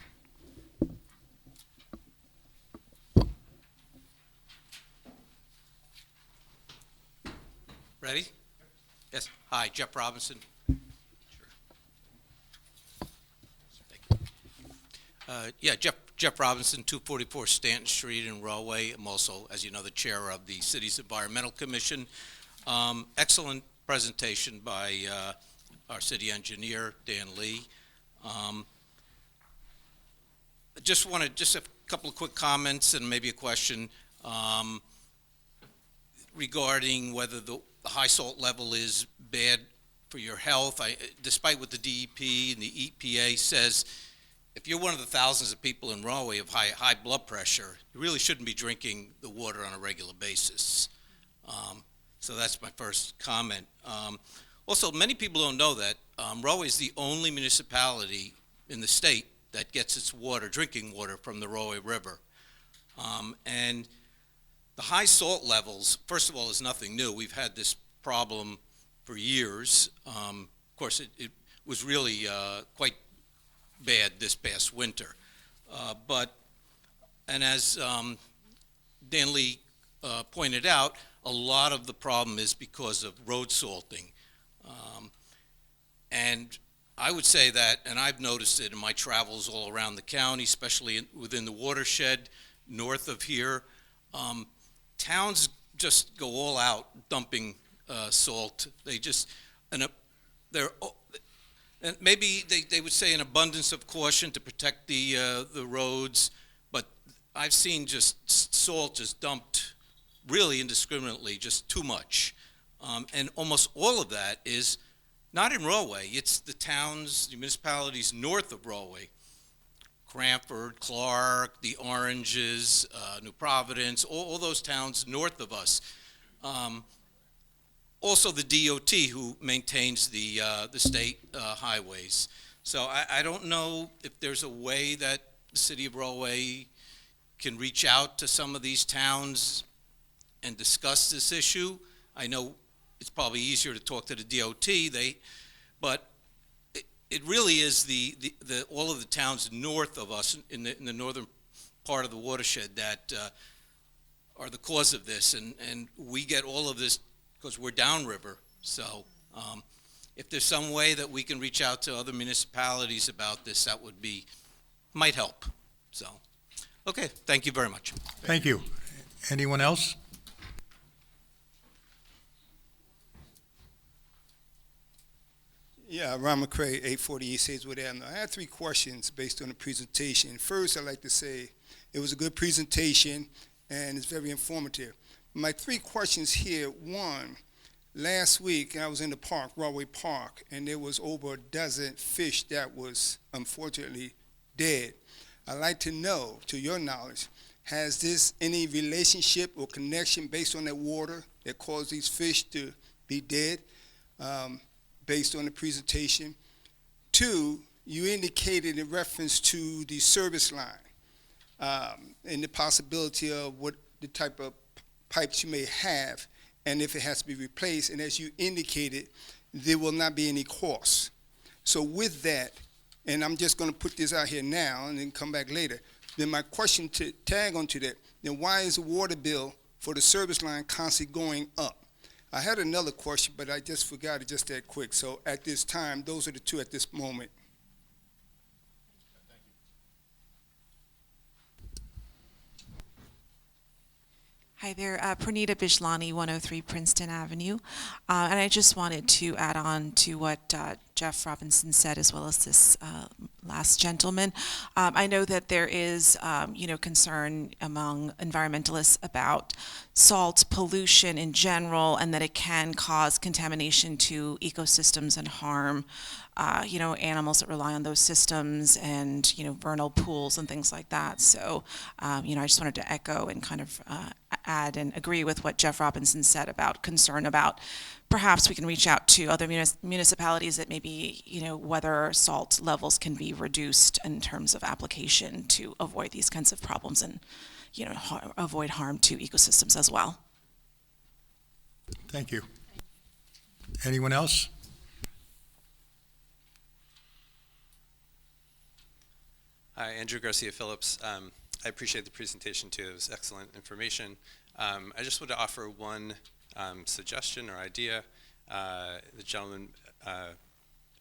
Ready? Yes. Hi, Jeff Robinson. Jeff Robinson, 244 Stanton Street in Rahway. I'm also, as you know, the chair of the city's Environmental Commission. Excellent presentation by our city engineer, Dan Lee. Just a couple of quick comments and maybe a question regarding whether the high salt level is bad for your health. Despite what the DEP and the EPA says, if you're one of the thousands of people in Rahway of high blood pressure, you really shouldn't be drinking the water on a regular basis. So that's my first comment. Also, many people don't know that Rahway is the only municipality in the state that gets its drinking water from the Rahway River. And the high salt levels, first of all, is nothing new. We've had this problem for years. Of course, it was really quite bad this past winter. And as Dan Lee pointed out, a lot of the problem is because of road salting. And I would say that, and I've noticed it in my travels all around the county, especially within the watershed north of here, towns just go all out dumping salt. They just, and maybe they would say an abundance of caution to protect the roads, but I've seen just salt just dumped really indiscriminately, just too much. And almost all of that is not in Rahway. It's the towns, the municipalities north of Rahway. Cranford, Clark, the Oranges, New Providence, all those towns north of us. Also the DOT, who maintains the state highways. So I don't know if there's a way that the city of Rahway can reach out to some of these towns and discuss this issue. I know it's probably easier to talk to the DOT, but it really is all of the towns north of us in the northern part of the watershed that are the cause of this, and we get all of this because we're downriver. So if there's some way that we can reach out to other municipalities about this, that might help. So, okay, thank you very much. Thank you. Anyone else? Yeah, Ron McCray, 840 East Hazelwood Avenue. I had 3 questions based on the presentation. First, I'd like to say it was a good presentation and it's very informative. My 3 questions here. One, last week I was in the park, Rahway Park, and there was over a dozen fish that was unfortunately dead. I'd like to know, to your knowledge, has this any relationship or connection based on that water that caused these fish to be dead? Based on the presentation. 2, you indicated in reference to the service line and the possibility of what the type of pipes you may have and if it has to be replaced. And as you indicated, there will not be any cost. So with that, and I'm just going to put this out here now and then come back later, then my question to tag onto that, then why is the water bill for the service line constantly going up? I had another question, but I just forgot it just that quick. So at this time, those are the 2 at this moment. Hi there, Pranita Bijlani, 103 Princeton Avenue. And I just wanted to add on to what Jeff Robinson said, as well as this last gentleman. I know that there is, concern among environmentalists about salt pollution in general, and that it can cause contamination to ecosystems and harm, animals that rely on those systems, and vernal pools and things like that. So, I just wanted to echo and kind of add and agree with what Jeff Robinson said about concern about perhaps we can reach out to other municipalities that maybe, whether salt levels can be reduced in terms of application to avoid these kinds of problems and, avoid harm to ecosystems as well. Thank you. Anyone else? Hi, Andrew Garcia Phillips. I appreciate the presentation too. It was excellent information. I just want to offer one suggestion or idea. The gentleman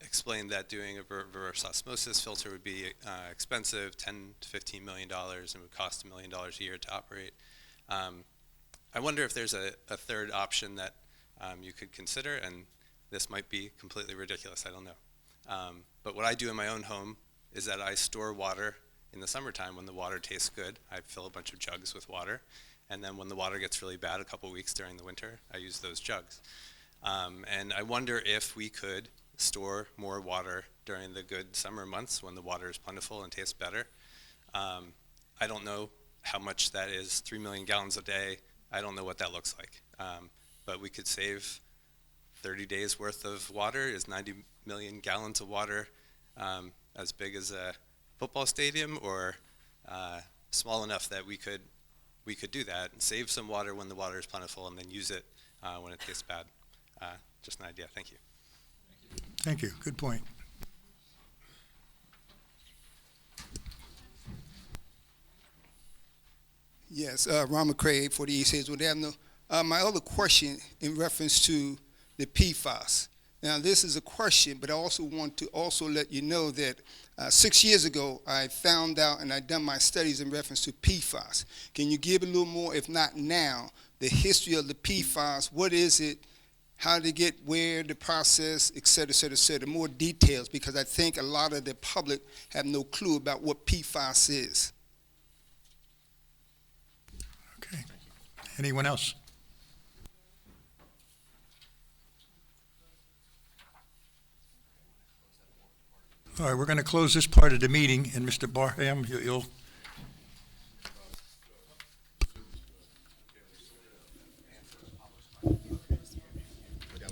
explained that doing a reverse osmosis filter would be expensive, $10 to $15 million, and would cost $1 million a year to operate. I wonder if there's a third option that you could consider, and this might be completely ridiculous, I don't know. But what I do in my own home is that I store water in the summertime when the water tastes good. I fill a bunch of jugs with water, and then when the water gets really bad a couple weeks during the winter, I use those jugs. And I wonder if we could store more water during the good summer months when the water is plentiful and tastes better. I don't know how much that is, 3 million gallons a day. I don't know what that looks like. But we could save 30 days worth of water. Is 90 million gallons of water as big as a football stadium, or small enough that we could do that and save some water when the water is plentiful and then use it when it tastes bad? Just an idea. Thank you. Thank you. Good point. Yes, Ron McCray, 40 East Hazelwood Avenue. My other question in reference to the PFAS. Now, this is a question, but I also want to also let you know that 6 years ago, I found out and I'd done my studies in reference to PFAS. Can you give a little more, if not now, the history of the PFAS? What is it? How did it get where, the process, et cetera, more details, because I think a lot of the public have no clue about what PFAS is. Okay. Anyone else? All right, we're going to close this part of the meeting, and Mr. Barham, you'll...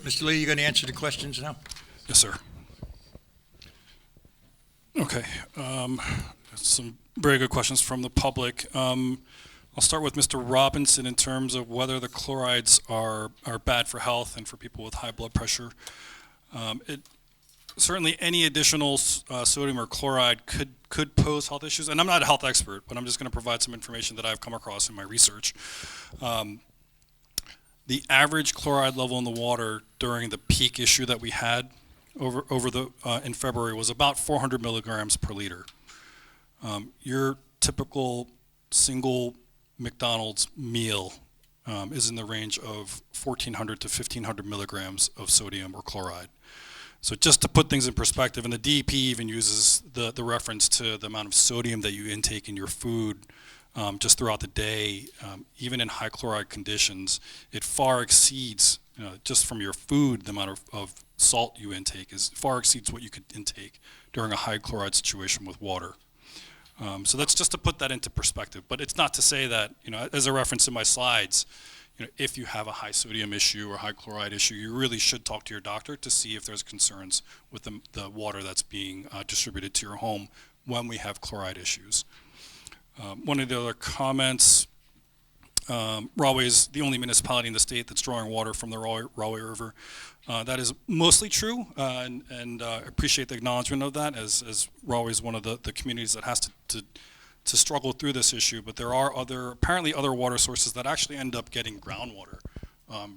Mr. Lee, you going to answer the questions now? Yes, sir. Okay. Some very good questions from the public. I'll start with Mr. Robinson in terms of whether the chlorides are bad for health and for people with high blood pressure. Certainly any additional sodium or chloride could pose health issues. And I'm not a health expert, but I'm just going to provide some information that I've come across in my research. The average chloride level in the water during the peak issue that we had in February was about 400 milligrams per liter. Your typical single McDonald's meal is in the range of 1,400 to 1,500 milligrams of sodium or chloride. So just to put things in perspective, and the DEP even uses the reference to the amount of sodium that you intake in your food just throughout the day, even in high chloride conditions, it far exceeds, just from your food, the amount of salt you intake far exceeds what you could intake during a high chloride situation with water. So that's just to put that into perspective. But it's not to say that, as a reference in my slides, if you have a high sodium issue or high chloride issue, you really should talk to your doctor to see if there's concerns with the water that's being distributed to your home when we have chloride issues. One of the other comments, Rahway is the only municipality in the state that's drawing water from the Rahway River. That is mostly true, and I appreciate the acknowledgement of that, as Rahway is one of the communities that has to struggle through this issue, but there are apparently other water sources that actually end up getting groundwater.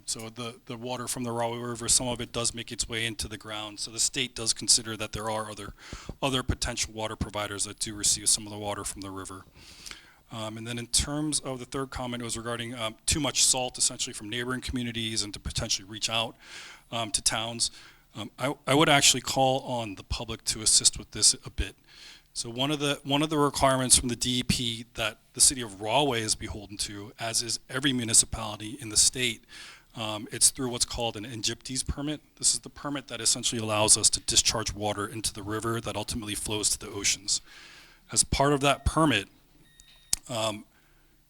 So the water from the Rahway River, some of it does make its way into the ground. So the state does consider that there are other potential water providers that do receive some of the water from the river. And then in terms of the third comment, it was regarding too much salt, essentially from neighboring communities, and to potentially reach out to towns. I would actually call on the public to assist with this a bit. So one of the requirements from the DEP that the city of Rahway is beholden to, as is every municipality in the state, it's through what's called an NGPTES permit. This is the permit that essentially allows us to discharge water into the river that ultimately flows to the oceans. As part of that permit,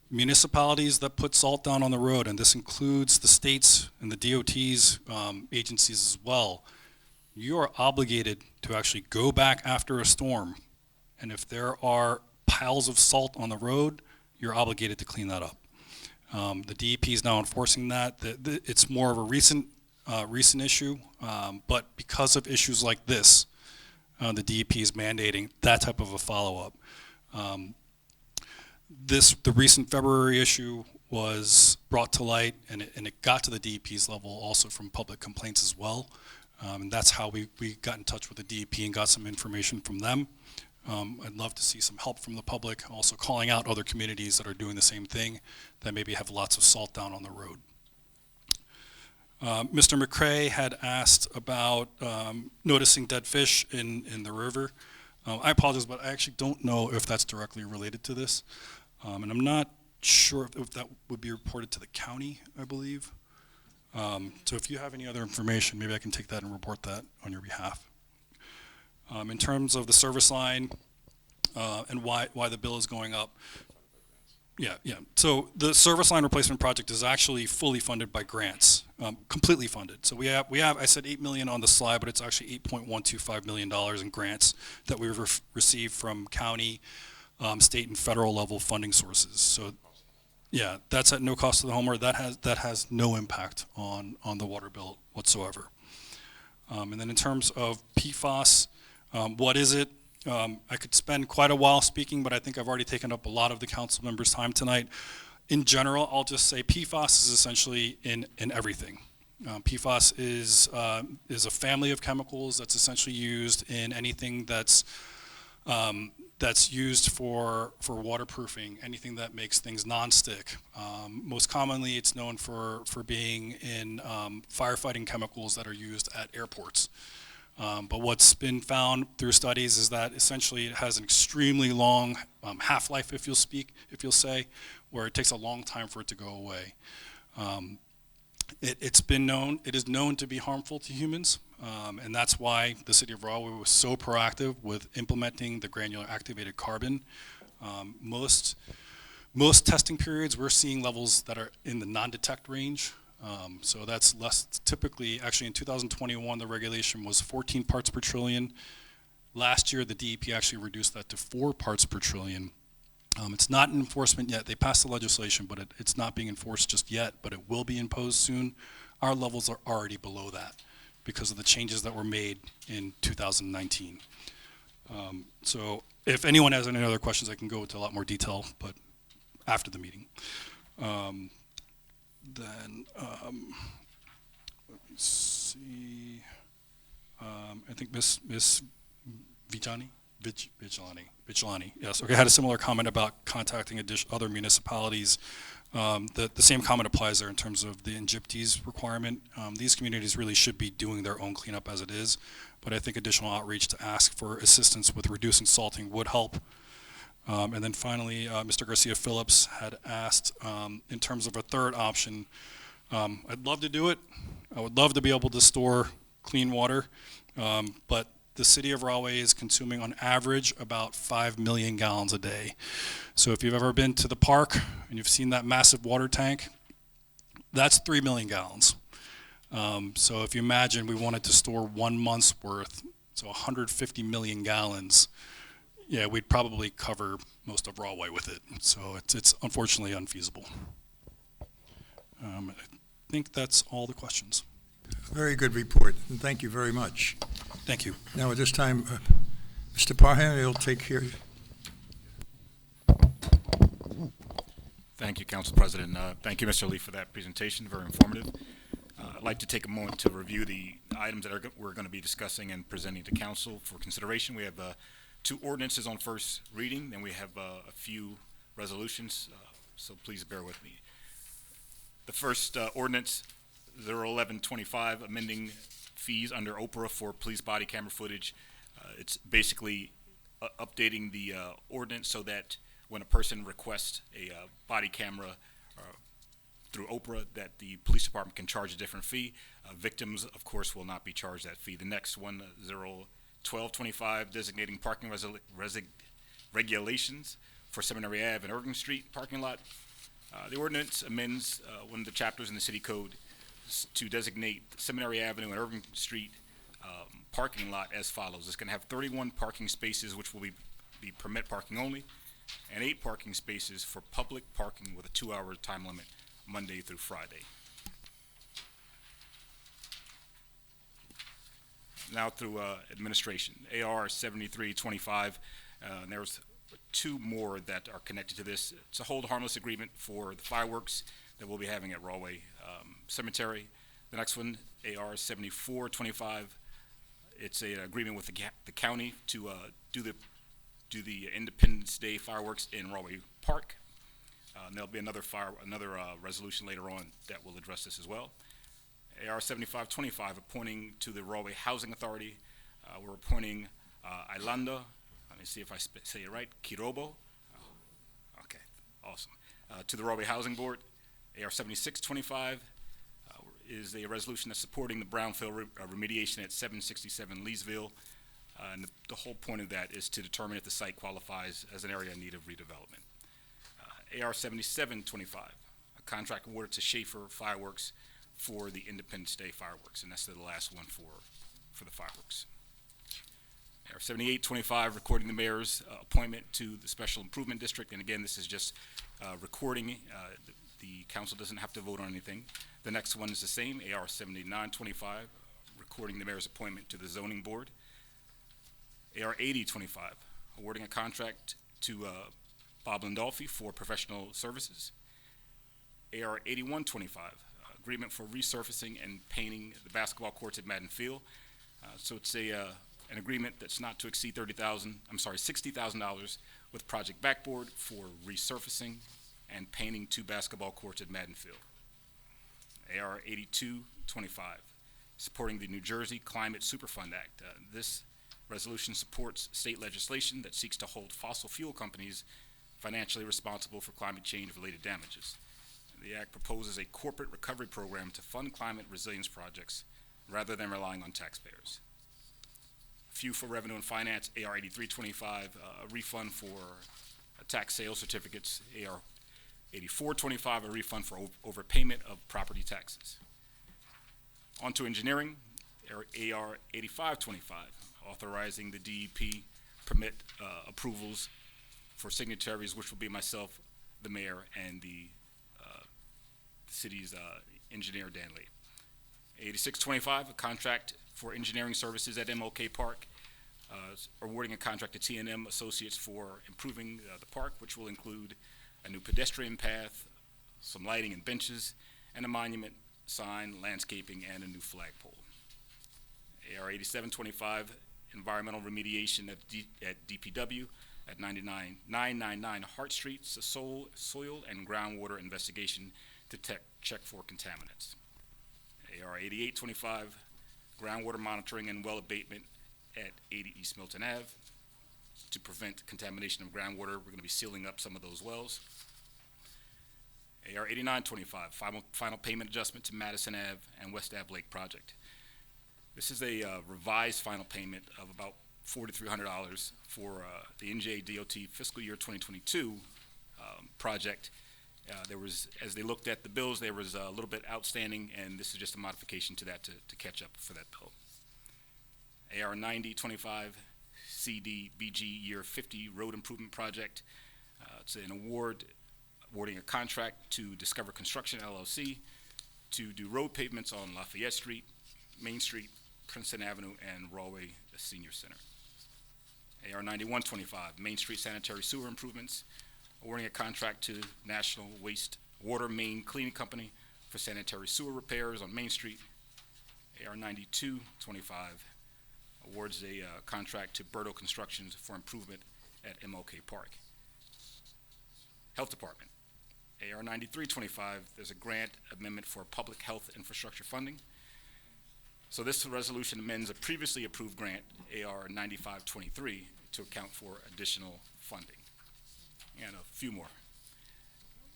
municipalities that put salt down on the road, and this includes the states and the DOT's agencies as well, you are obligated to actually go back after a storm. And if there are piles of salt on the road, you're obligated to clean that up. The DEP is now enforcing that. It's more of a recent issue, but because of issues like this, the DEP is mandating that type of a follow-up. The recent February issue was brought to light, and it got to the DEP's level also from public complaints as well. And that's how we got in touch with the DEP and got some information from them. I'd love to see some help from the public, also calling out other communities that are doing the same thing, that maybe have lots of salt down on the road. Mr. McCray had asked about noticing dead fish in the river. I apologize, but I actually don't know if that's directly related to this. And I'm not sure if that would be reported to the county, I believe. So if you have any other information, maybe I can take that and report that on your behalf. In terms of the service line and why the bill is going up, yeah. So the service line replacement project is actually fully funded by grants, completely funded. So we have I said $8 million on the slide, but it's actually $8.125 million in grants that we've received from county, state, and federal level funding sources. So Yeah, that's at no cost to the homeowner. That has no impact on the water bill whatsoever. And then in terms of PFAS, what is it? I could spend quite a while speaking, but I think I've already taken up a lot of the council members' time tonight. In general, I'll just say PFAS is essentially in everything. PFAS is a family of chemicals that's essentially used in anything that's used for waterproofing, anything that makes things nonstick. Most commonly, it's known for being in firefighting chemicals that are used at airports. But what's been found through studies is that essentially it has an extremely long half-life, if you'll say, where it takes a long time for it to go away. It is known to be harmful to humans, and that's why the city of Rahway was so proactive with implementing the granular activated carbon. Most testing periods, we're seeing levels that are in the non-detect range. So that's less, typically, actually in 2021, the regulation was 14 parts per trillion. Last year, the DEP actually reduced that to 4 parts per trillion. It's not in enforcement yet. They passed the legislation, but it's not being enforced just yet, but it will be imposed soon. Our levels are already below that because of the changes that were made in 2019. So if anyone has any other questions, I can go into a lot more detail, but after the meeting. Then, let me see, I think Miss Vigilani, yes, okay, had a similar comment about contacting other municipalities. The same comment applies there in terms of the NGIPTES requirement. These communities really should be doing their own cleanup as it is, but I think additional outreach to ask for assistance with reducing salting would help. And then finally, Mr. Garcia Phillips had asked, in terms of a third option, I'd love to do it. I would love to be able to store clean water, but the city of Rahway is consuming on average about 5 million gallons a day. So if you've ever been to the park and you've seen that massive water tank, that's 3 million gallons. So if you imagine we wanted to store 1 month's worth, so 150 million gallons, yeah, we'd probably cover most of Rahway with it. So it's unfortunately unfeasible. I think that's all the questions. Very good report, and thank you very much. Thank you. Now, at this time, Mr. Parham, you'll take care. Thank you, Council President. Thank you, Mr. Lee, for that presentation. Very informative. I'd like to take a moment to review the items that we're going to be discussing and presenting to Council for consideration. We have 2 ordinances on first reading, and we have a few resolutions, so please bear with me. The first ordinance, 01125, amending fees under OPRA for police body camera footage. It's basically updating the ordinance so that when a person requests a body camera through OPRA, that the police department can charge a different fee. Victims, of course, will not be charged that fee. The next one, 01225, designating parking regulations for Seminary Ave and Ergen Street parking lot. The ordinance amends one of the chapters in the city code to designate Seminary Avenue and Ergen Street parking lot as follows. It's going to have 31 parking spaces, which will be permit parking only, and 8 parking spaces for public parking with a 2-hour time limit, Monday through Friday. Now through administration, AR 7325, and there's 2 more that are connected to this. It's a hold harmless agreement for the fireworks that we'll be having at Rahway Cemetery. The next one, AR 7425, it's an agreement with the county to do the Independence Day fireworks in Rahway Park. And there'll be another resolution later on that will address this as well. AR 7525, appointing to the Rahway Housing Authority. We're appointing Ailanda, let me see if I say it right, Kirobo. Okay, awesome. To the Rahway Housing Board. AR 7625 is a resolution that's supporting the brownfield remediation at 767 Leesville. And the whole point of that is to determine if the site qualifies as an area in need of redevelopment. AR 7725, a contract awarded to Schaefer Fireworks for the Independence Day fireworks, and that's the last one for the fireworks. AR 7825, recording the mayor's appointment to the Special Improvement District. And again, this is just recording. The council doesn't have to vote on anything. The next one is the same, AR 7925, recording the mayor's appointment to the Zoning Board. AR 8025, awarding a contract to Bob Landolfi for professional services. AR 8125, agreement for resurfacing and painting the basketball courts at Madden Field. So it's an agreement that's not to exceed $60,000 with Project Backboard for resurfacing and painting 2 basketball courts at Madden Field. AR 8225, supporting the New Jersey Climate Superfund Act. This resolution supports state legislation that seeks to hold fossil fuel companies financially responsible for climate change-related damages. The act proposes a corporate recovery program to fund climate resilience projects rather than relying on taxpayers. A few for Revenue and Finance, AR 8325, a refund for tax sales certificates. AR 8425, a refund for overpayment of property taxes. On to engineering, AR 8525, authorizing the DEP permit approvals for signatories, which will be myself, the mayor, and the city's engineer, Dan Lee. 8625, a contract for engineering services at MLK Park, awarding a contract to T&M Associates for improving the park, which will include a new pedestrian path, some lighting and benches, and a monument sign, landscaping, and a new flagpole. AR 8725, environmental remediation at DPW at 999 Hart Street, a soil and groundwater investigation to check for contaminants. AR 8825, groundwater monitoring and well abatement at 80 East Milton Ave to prevent contamination of groundwater. We're going to be sealing up some of those wells. AR 8925, final payment adjustment to Madison Ave and West Ave Lake project. This is a revised final payment of about $4,300 for the NJDOT fiscal year 2022 project. There was, as they looked at the bills, there was a little bit outstanding, and this is just a modification to that to catch up for that bill. AR 9025, CDBG Year 50 Road Improvement Project. It's an awarding a contract to Discover Construction LLC to do road pavements on Lafayette Street, Main Street, Princeton Avenue, and Rahway Senior Center. AR 9125, Main Street Sanitary Sewer Improvements, awarding a contract to National Waste Water Main Cleaning Company for sanitary sewer repairs on Main Street. AR 9225 awards a contract to Berto Constructions for improvement at MLK Park. Health Department, AR 9325, there's a grant amendment for public health infrastructure funding. So this resolution amends a previously approved grant, AR 9523, to account for additional funding. And a few more.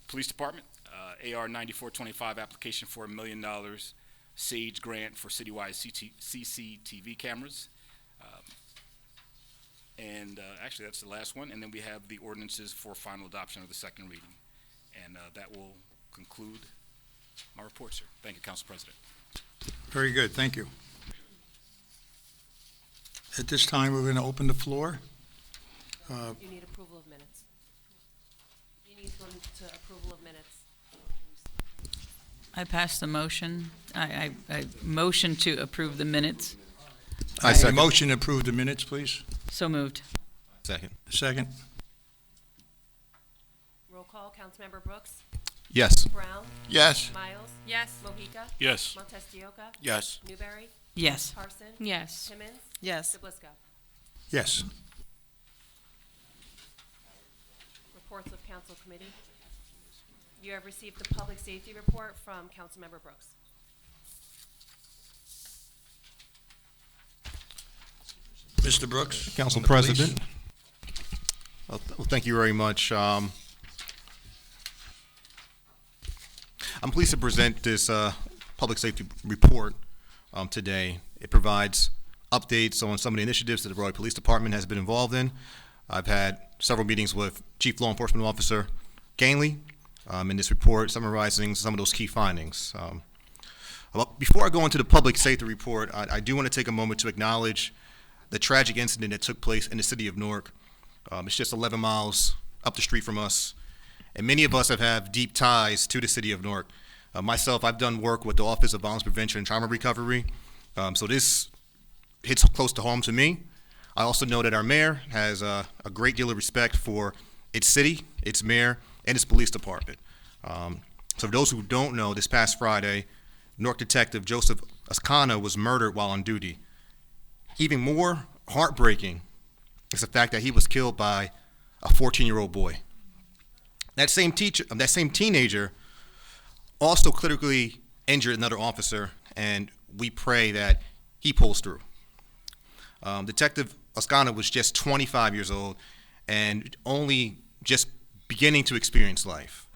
Police Department, AR 9425, application for $1 million SAGE grant for citywide CCTV cameras. Actually, that's the last one. And then we have the ordinances for final adoption of the second reading. And that will conclude my report, sir. Thank you, Council President. Very good, thank you. At this time, we're going to open the floor. You need approval of minutes. You need one to approval of minutes. I pass the motion. I motion to approve the minutes. I second. Motion to approve the minutes, please. So moved. Second. Second. Roll call, Councilmember Brooks. Yes. Brown. Yes. Miles. Yes. Mojica. Yes. Montestioka. Yes. Newberry. Yes. Carson. Yes. Timmons. Yes. DeBlisco. Yes. Reports of Council Committee. You have received the Public Safety Report from Councilmember Brooks. Mr. Brooks. Council on the police. President. Well, thank you very much. I'm pleased to present this public safety report today. It provides updates on some of the initiatives that the Rahway Police Department has been involved in. I've had several meetings with Chief Law Enforcement Officer Ganley in this report, summarizing some of those key findings. Before I go into the public safety report, I do want to take a moment to acknowledge the tragic incident that took place in the city of Newark. It's just 11 miles up the street from us, and many of us have deep ties to the city of Newark. Myself, I've done work with the Office of Violence Prevention and Trauma Recovery, so this hits close to home to me. I also know that our mayor has a great deal of respect for its city, its mayor, and its police department. So for those who don't know, this past Friday, Newark detective Joseph Ascana was murdered while on duty. Even more heartbreaking is the fact that he was killed by a 14-year-old boy. That same teenager also critically injured another officer, and we pray that he pulls through. Detective Ascana was just 25 years old and only just beginning to experience life.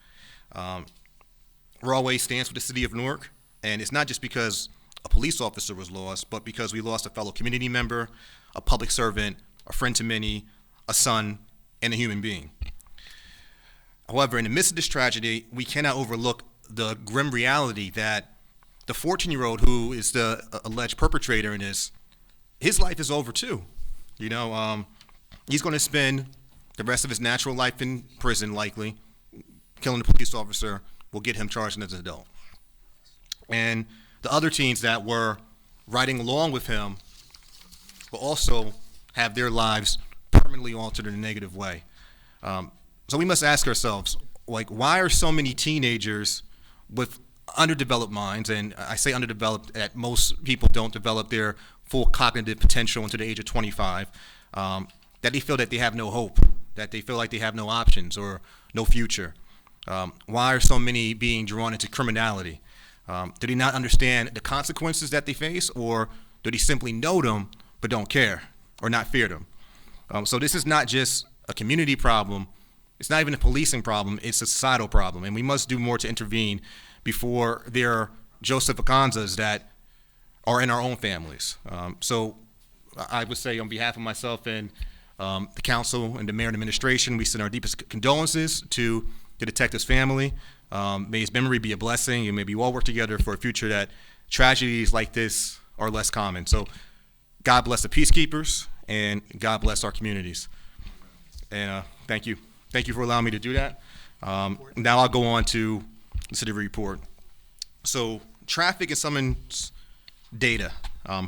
Rahway stands for the city of Newark, and it's not just because a police officer was lost, but because we lost a fellow community member, a public servant, a friend to many, a son, and a human being. However, in the midst of this tragedy, we cannot overlook the grim reality that the 14-year-old who is the alleged perpetrator in this, his life is over too. You know, he's going to spend the rest of his natural life in prison, likely. Killing a police officer will get him charged as an adult. And the other teens that were riding along with him will also have their lives permanently altered in a negative way. So we must ask ourselves, like, why are so many teenagers with underdeveloped minds, and I say underdeveloped, that most people don't develop their full cognitive potential until the age of 25, that they feel that they have no hope, that they feel like they have no options or no future? Why are so many being drawn into criminality? Do they not understand the consequences that they face, or do they simply know them but don't care or not fear them? So this is not just a community problem. It's not even a policing problem. It's a societal problem, and we must do more to intervene before there are Joseph Akanzas that are in our own families. So I would say, on behalf of myself and the council and the mayor and administration, we send our deepest condolences to the detective's family. May his memory be a blessing, and may we all work together for a future that tragedies like this are less common. So God bless the peacekeepers, and God bless our communities. And thank you. Thank you for allowing me to do that. Now I'll go on to the city report. So traffic and summons data.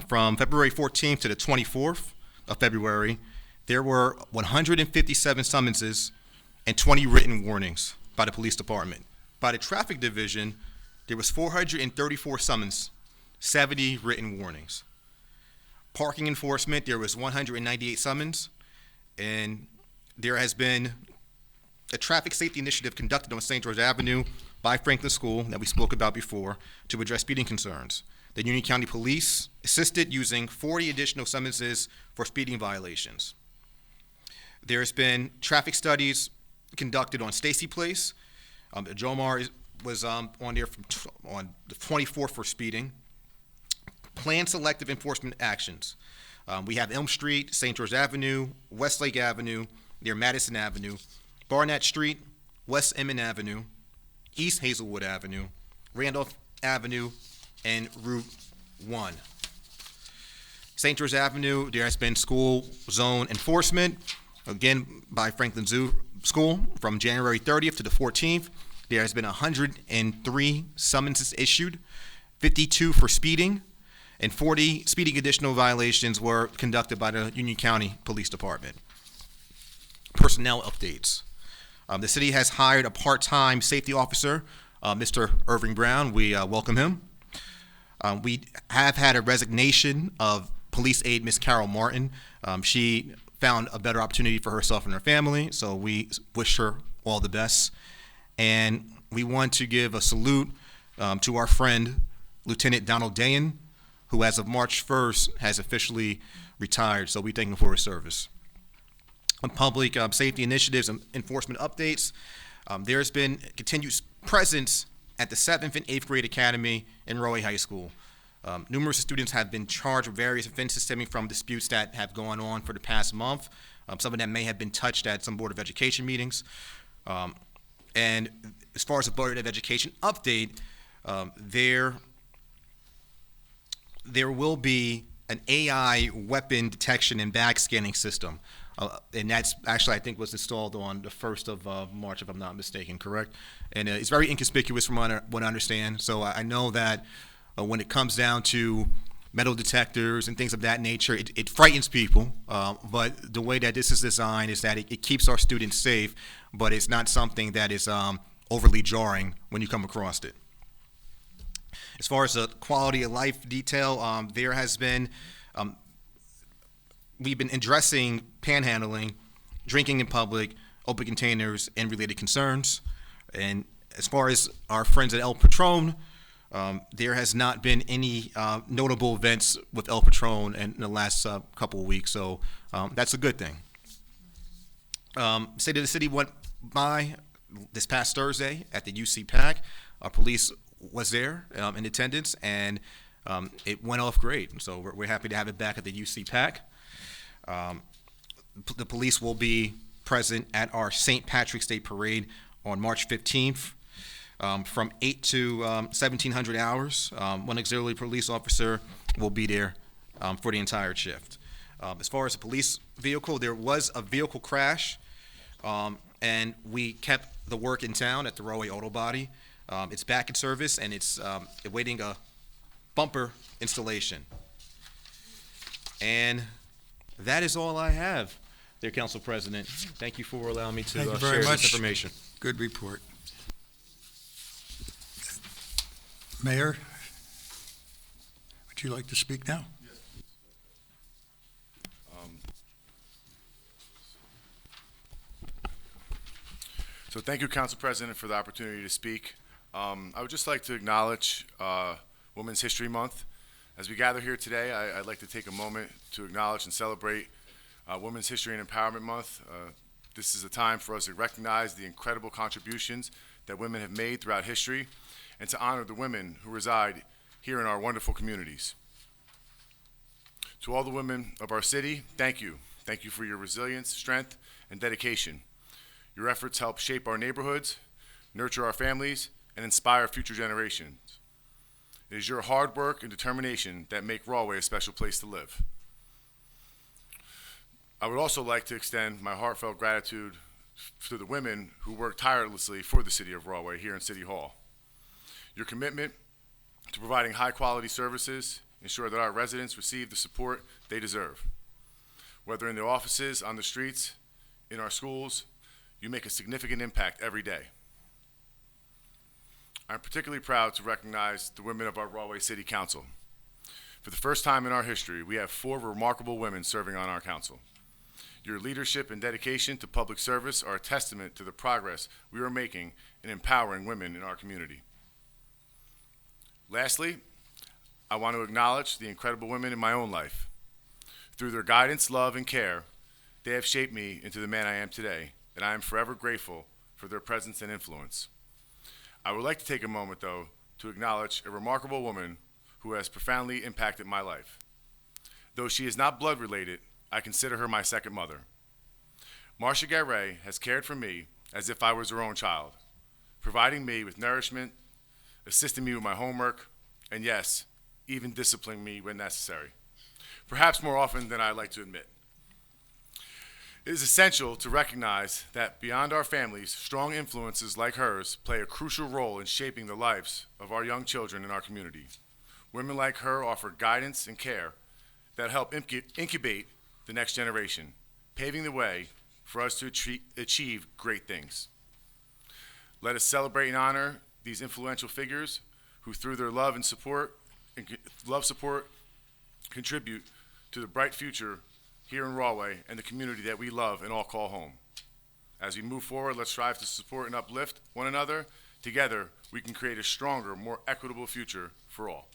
From February 14th to the 24th of February, there were 157 summonses and 20 written warnings by the police department. By the traffic division, there was 434 summons, 70 written warnings. Parking enforcement, there was 198 summons, and there has been a traffic safety initiative conducted on St. George Avenue by Franklin School that we spoke about before to address speeding concerns. The Union County Police assisted using 40 additional summonses for speeding violations. There's been traffic studies conducted on Stacy Place. Jomar was on there on the 24th for speeding. Planned selective enforcement actions. We have Elm Street, St. George Avenue, Westlake Avenue, near Madison Avenue, Barnett Street, West Emmon Avenue, East Hazelwood Avenue, Randolph Avenue, and Route 1. St. George Avenue, there has been school zone enforcement, again by Franklin School, from January 30th to the 14th. There has been 103 summonses issued, 52 for speeding, and 40 speeding additional violations were conducted by the Union County Police Department. Personnel updates. The city has hired a part-time safety officer, Mr. Irving Brown. We welcome him. We have had a resignation of police aide, Ms. Carol Martin. She found a better opportunity for herself and her family, so we wish her all the best. And we want to give a salute to our friend, Lieutenant Donald Dayan, who as of March 1st has officially retired, so we thank him for his service. On public safety initiatives and enforcement updates, there's been continued presence at the 7th and 8th grade academy in Rahway High School. Numerous students have been charged with various offenses stemming from disputes that have gone on for the past month. Some of them may have been touched at some Board of Education meetings. And as far as the Board of Education update, there will be an AI weapon detection and bag scanning system. And that's actually, I think, was installed on the 1st of March, if I'm not mistaken, correct? And it's very inconspicuous from what I understand. So I know that when it comes down to metal detectors and things of that nature, it frightens people. But the way that this is designed is that it keeps our students safe, but it's not something that is overly jarring when you come across it. As far as the quality of life detail, there has been, we've been addressing panhandling, drinking in public, open containers, and related concerns. And as far as our friends at El Patron, there has not been any notable events with El Patron in the last couple of weeks, so that's a good thing. State of the City went by this past Thursday at the UC PAC. Our police was there in attendance, and it went off great. So we're happy to have it back at the UC PAC. The police will be present at our St. Patrick's Day Parade on March 15th from 8 to 1700 hours. One auxiliary police officer will be there for the entire shift. As far as the police vehicle, there was a vehicle crash, and we kept the work in town at the Rahway Auto Body. It's back in service, and it's awaiting a bumper installation. And that is all I have there, Council President. Thank you for allowing me to Thank you share very this much. information. Good report. Mayor, would you like to speak now? So thank you, Council President, for the opportunity to speak. I would just like to acknowledge Women's History Month. As we gather here today, I'd like to take a moment to acknowledge and celebrate Women's History and Empowerment Month. This is a time for us to recognize the incredible contributions that women have made throughout history and to honor the women who reside here in our wonderful communities. To all the women of our city, thank you. Thank you for your resilience, strength, and dedication. Your efforts help shape our neighborhoods, nurture our families, and inspire future generations. It is your hard work and determination that make Rahway a special place to live. I would also like to extend my heartfelt gratitude to the women who work tirelessly for the city of Rahway here in City Hall. Your commitment to providing high-quality services ensure that our residents receive the support they deserve. Whether in the offices, on the streets, in our schools, you make a significant impact every day. I'm particularly proud to recognize the women of our Rahway City Council. For the first time in our history, we have 4 remarkable women serving on our council. Your leadership and dedication to public service are a testament to the progress we are making in empowering women in our community. Lastly, I want to acknowledge the incredible women in my own life. Through their guidance, love, and care, they have shaped me into the man I am today, and I am forever grateful for their presence and influence. I would like to take a moment, though, to acknowledge a remarkable woman who has profoundly impacted my life. Though she is not blood-related, I consider her my second mother. Marcia Garay has cared for me as if I was her own child, providing me with nourishment, assisting me with my homework, and yes, even disciplining me when necessary, perhaps more often than I like to admit. It is essential to recognize that beyond our families, strong influences like hers play a crucial role in shaping the lives of our young children in our community. Women like her offer guidance and care that help incubate the next generation, paving the way for us to achieve great things. Let us celebrate and honor these influential figures who, through their love support, contribute to the bright future here in Rahway and the community that we love and all call home. As we move forward, let's strive to support and uplift one another. Together, we can create a stronger, more equitable future for all.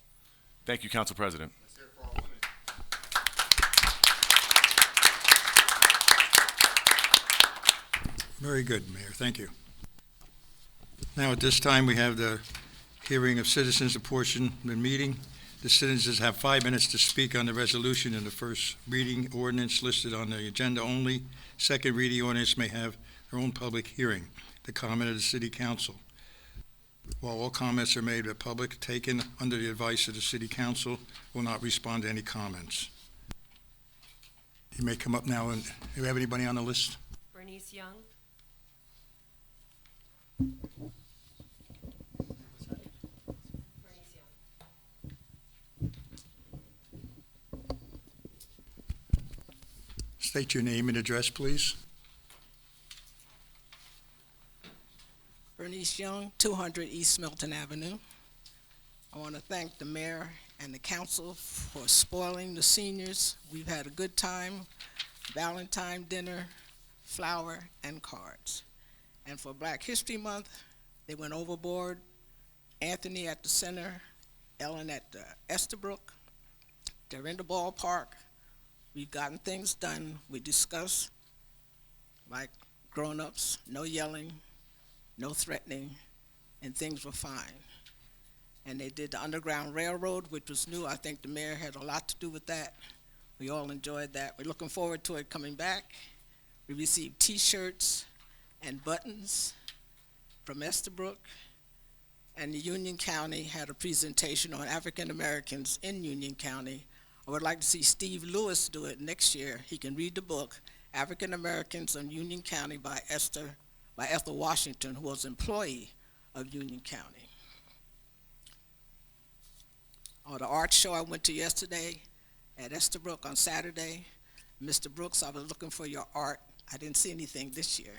Thank you, Council President. Very good, Mayor. Thank you. Now, at this time, we have the hearing of citizens, a portion of the meeting. The citizens have 5 minutes to speak on the resolution in the first reading ordinance listed on the agenda only. Second reading ordinance may have their own public hearing, the comment of the City Council. While all comments are made by the public, taken under the advice of the city council, will not respond to any comments. You may come up now, and do you have anybody on the list? Bernice Young. Bernice Young. State your name and address, please. Bernice Young, 200 East Milton Avenue. I want to thank the mayor and the council for spoiling the seniors. We've had a good time, Valentine dinner, flower, and cards. And for Black History Month, they went overboard. Anthony at the center, Ellen at Estabrook. They're in the ballpark. We've gotten things done. We discuss like grown-ups, no yelling, no threatening, and things were fine. And they did the Underground Railroad, which was new. I think the mayor had a lot to do with that. We all enjoyed that. We're looking forward to it coming back. We received T-shirts and buttons from Estabrook, and the Union County had a presentation on African Americans in Union County. I would like to see Steve Lewis do it next year. He can read the book, African Americans in Union County by Ethel Washington, who was an employee of Union County. The art show I went to yesterday at Estabrook on Saturday. Mr. Brooks, I was looking for your art. I didn't see anything this year.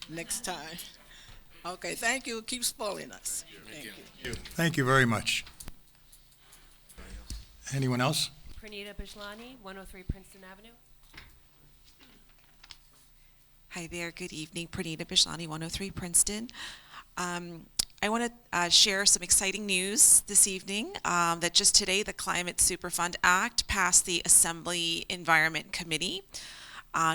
Next time. Okay, thank you. Keep spoiling us. Thank you. Thank you very much. Anyone else? Pranita Bijlani, 103 Princeton Avenue. Hi there, good evening. Pranita Bijlani, 103 Princeton. I want to share some exciting news this evening that just today the Climate Superfund Act passed the Assembly Environment Committee.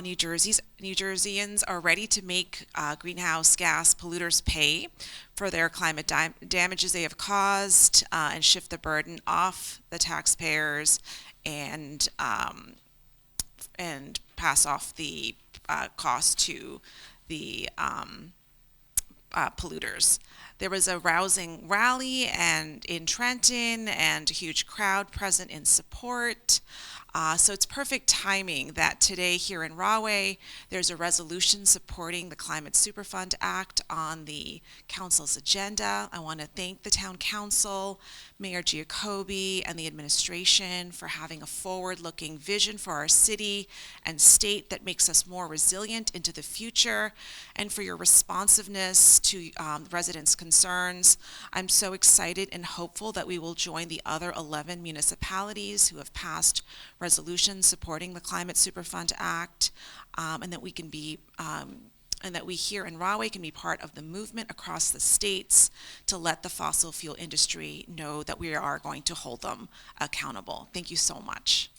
New Jerseyans are ready to make greenhouse gas polluters pay for their climate damages they have caused and shift the burden off the taxpayers and pass off the cost to the polluters. There was a rousing rally in Trenton and a huge crowd present in support. So it's perfect timing that today here in Rahway, there's a resolution supporting the Climate Superfund Act on the council's agenda. I want to thank the town council, Mayor Giacobbe, and the administration for having a forward-looking vision for our city and state that makes us more resilient into the future, and for your responsiveness to residents' concerns. I'm so excited and hopeful that we will join the other 11 municipalities who have passed resolutions supporting the Climate Superfund Act, and that we can be and that we here in Rahway can be part of the movement across the states to let the fossil fuel industry know that we are going to hold them accountable. Thank you so much.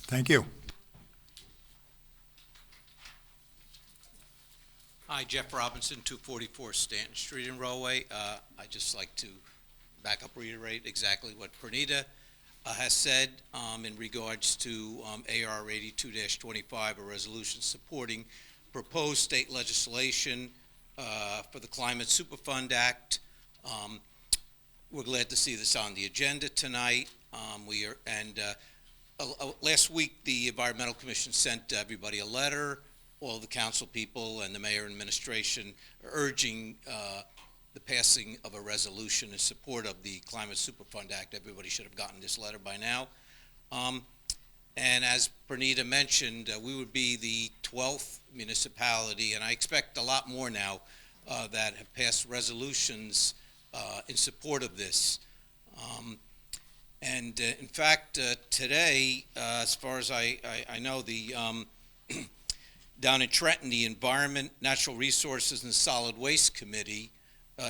Thank you. Hi, Jeff Robinson, 244 Stanton Street in Rahway. I'd just like to back up, reiterate exactly what Pranita has said in regards to AR 82-25, a resolution supporting proposed state legislation for the Climate Superfund Act. We're glad to see this on the agenda tonight. Last week, the Environmental Commission sent everybody a letter, all the council people and the mayor and administration urging the passing of a resolution in support of the Climate Superfund Act. Everybody should have gotten this letter by now. And as Pranita mentioned, we would be the 12th municipality, and I expect a lot more now that have passed resolutions in support of this. In fact, today, as far as I know, the down in Trenton, the Environment, Natural Resources, and Solid Waste Committee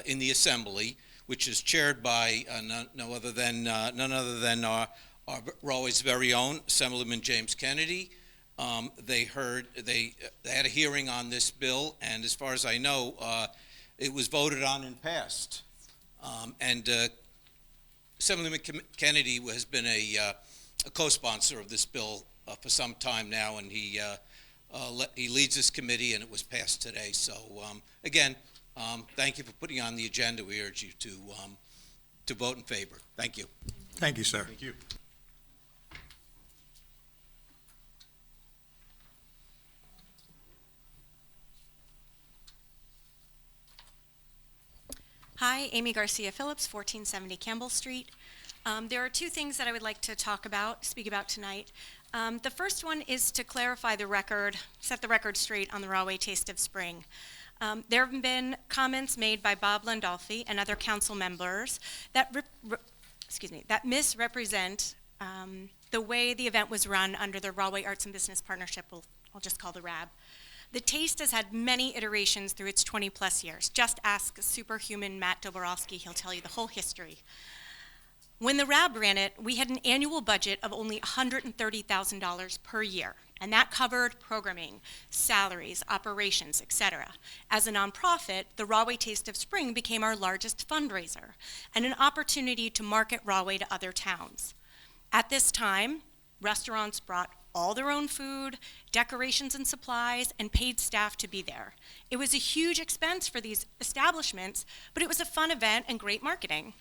in the Assembly, which is chaired by none other than our Rahway's very own Assemblyman James Kennedy. They had a hearing on this bill, and as far as I know, it was voted on and passed. Assemblyman Kennedy has been a co-sponsor of this bill for some time now, and he he leads this committee, and it was passed today. So, again, thank you for putting on the agenda. We urge you to vote in favor. Thank you. Thank you, sir. Thank you. Hi, Amy Garcia Phillips, 1470 Campbell Street. There are two things that I would like to speak about tonight. The first one is to clarify the record, set the record straight on the Rahway Taste of Spring. There have been comments made by Bob Landolfi and other council members that that misrepresent the way the event was run under the Rahway Arts and Business Partnership, I'll just call the RAB. The Taste has had many iterations through its 20-plus years. Just ask superhuman Matt Doborowski, he'll tell you the whole history. When the RAB ran it, we had an annual budget of only $130,000 per year, and that covered programming, salaries, operations, etc. As a nonprofit, the Rahway Taste of Spring became our largest fundraiser and an opportunity to market Rahway to other towns. At this time, restaurants brought all their own food, decorations and supplies, and paid staff to be there. It was a huge expense for these establishments, but it was a fun event and great marketing.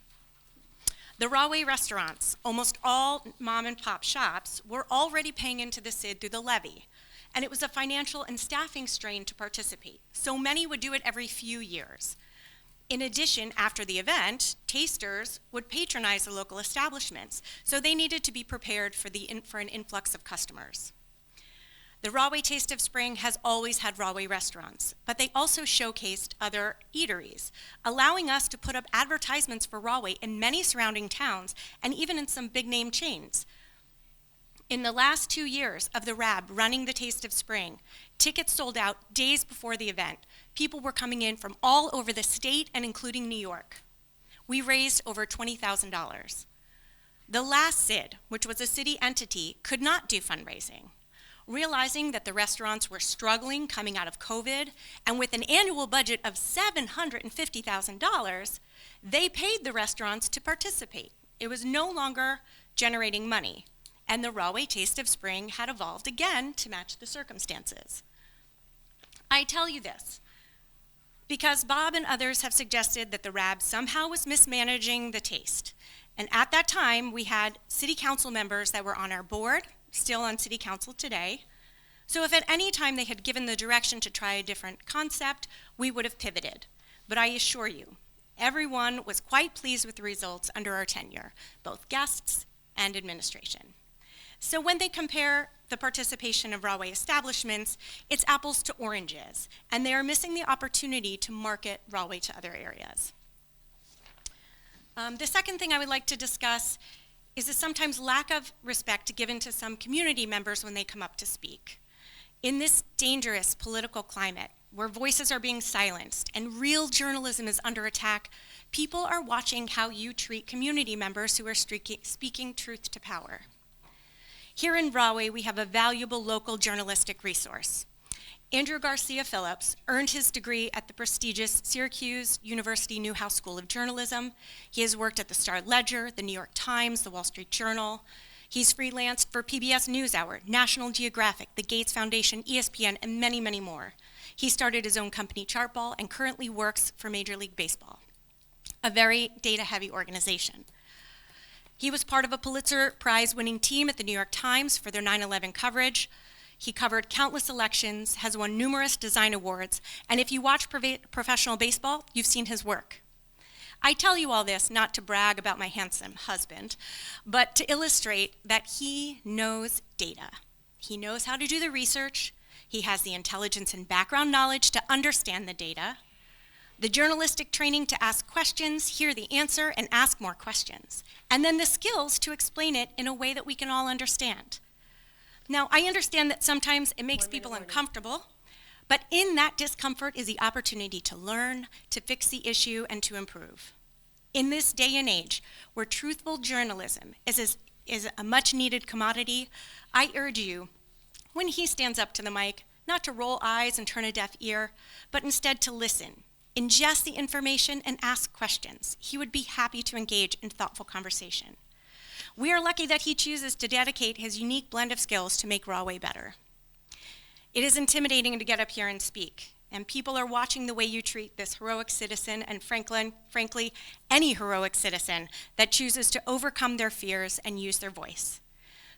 The Rahway restaurants, almost all mom and pop shops, were already paying into the SID through the levy, and it was a financial and staffing strain to participate, so many would do it every few years. In addition, after the event, tasters would patronize the local establishments, so they needed to be prepared for an influx of customers. The Rahway Taste of Spring has always had Rahway restaurants, but they also showcased other eateries, allowing us to put up advertisements for Rahway in many surrounding towns and even in some big-name chains. In the last 2 years of the RAB running the Taste of Spring, tickets sold out days before the event. People were coming in from all over the state and including New York. We raised over $20,000. The last SID, which was a city entity, could not do fundraising. Realizing that the restaurants were struggling coming out of COVID, and with an annual budget of $750,000, they paid the restaurants to participate. It was no longer generating money, and the Rahway Taste of Spring had evolved again to match the circumstances. I tell you this because Bob and others have suggested that the RAB somehow was mismanaging the Taste. And at that time, we had city council members that were on our board, still on city council today. So if at any time they had given the direction to try a different concept, we would have pivoted. But I assure you, everyone was quite pleased with the results under our tenure, both guests and administration. So when they compare the participation of Rahway establishments, it's apples to oranges, and they are missing the opportunity to market Rahway to other areas. The second thing I would like to discuss is the sometimes lack of respect given to some community members when they come up to speak. In this dangerous political climate, where voices are being silenced and real journalism is under attack, people are watching how you treat community members who are speaking truth to power. Here in Rahway, we have a valuable local journalistic resource. Andrew Garcia Phillips earned his degree at the prestigious Syracuse University Newhouse School of Journalism. He has worked at the Star-Ledger, the New York Times, the Wall Street Journal. He's freelanced for PBS NewsHour, National Geographic, the Gates Foundation, ESPN, and many, many more. He started his own company, Chartball, and currently works for Major League Baseball, a very data-heavy organization. He was part of a Pulitzer Prize-winning team at the New York Times for their 9/11 coverage. He covered countless elections, has won numerous design awards, and if you watch professional baseball, you've seen his work. I tell you all this not to brag about my handsome husband, but to illustrate that he knows data. He knows how to do the research. He has the intelligence and background knowledge to understand the data, the journalistic training to ask questions, hear the answer, and ask more questions, and then the skills to explain it in a way that we can all understand. Now, I understand that sometimes it makes people uncomfortable, but in that discomfort is the opportunity to learn, to fix the issue, and to improve. In this day and age, where truthful journalism is a much-needed commodity, I urge you, when he stands up to the mic, not to roll eyes and turn a deaf ear, but instead to listen, ingest the information, and ask questions. He would be happy to engage in thoughtful conversation. We are lucky that he chooses to dedicate his unique blend of skills to make Rahway better. It is intimidating to get up here and speak, and people are watching the way you treat this heroic citizen and frankly, any heroic citizen that chooses to overcome their fears and use their voice.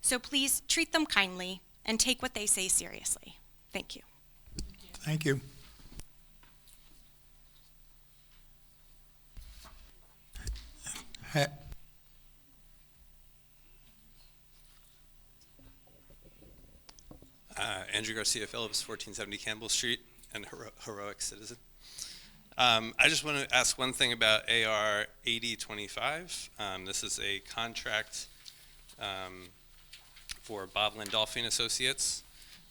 So please treat them kindly and take what they say seriously. Thank you. Thank you. Andrew Garcia Phillips, 1470 Campbell Street, and heroic citizen. I just want to ask one thing about AR 8025. This is a contract for Bob Landolfi and Associates.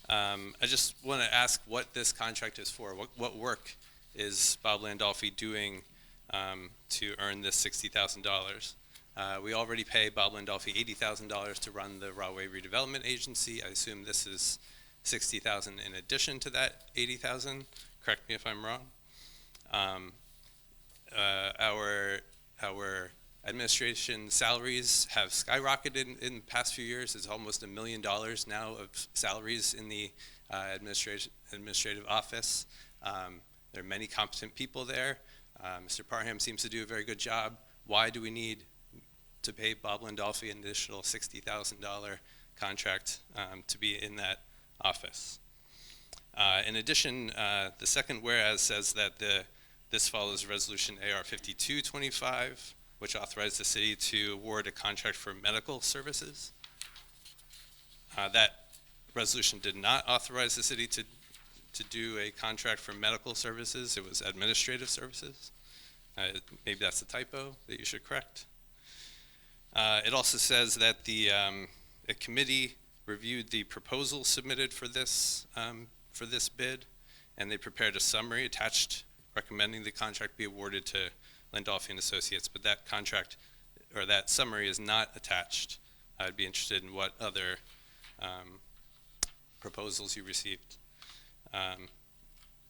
I just want to ask what this contract is for. What work is Bob Landolfi doing to earn this $60,000? We already pay Bob Landolfi $80,000 to run the Rahway Redevelopment Agency. I assume this is $60,000 in addition to that $80,000. Correct me if I'm wrong. Our administration salaries have skyrocketed in the past few years. It's almost $1 million now of salaries in the administrative office. There are many competent people there. Mr. Parham seems to do a very good job. Why do we need to pay Bob Landolfi an additional $60,000 contract to be in that office? In addition, the second whereas says that this follows Resolution AR 5225, which authorized the city to award a contract for medical services. That resolution did not authorize the city to do a contract for medical services. It was administrative services. Maybe that's a typo that you should correct. It also says that a committee reviewed the proposal submitted for this bid, and they prepared a summary attached recommending the contract be awarded to Landolfi and Associates, but that contract, or that summary, is not attached. I'd be interested in what other proposals you received.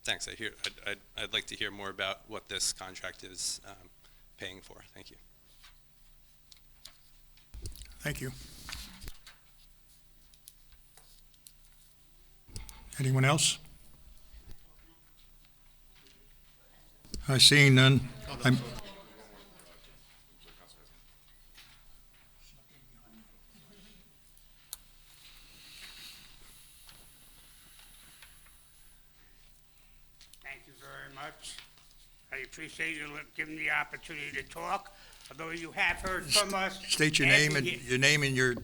Thanks. I'd like to hear more about what this contract is paying for. Thank you. Thank you. Anyone else? Seeing none. Thank you very much. I appreciate you giving me the opportunity to talk, although you have heard from us. State your name and your.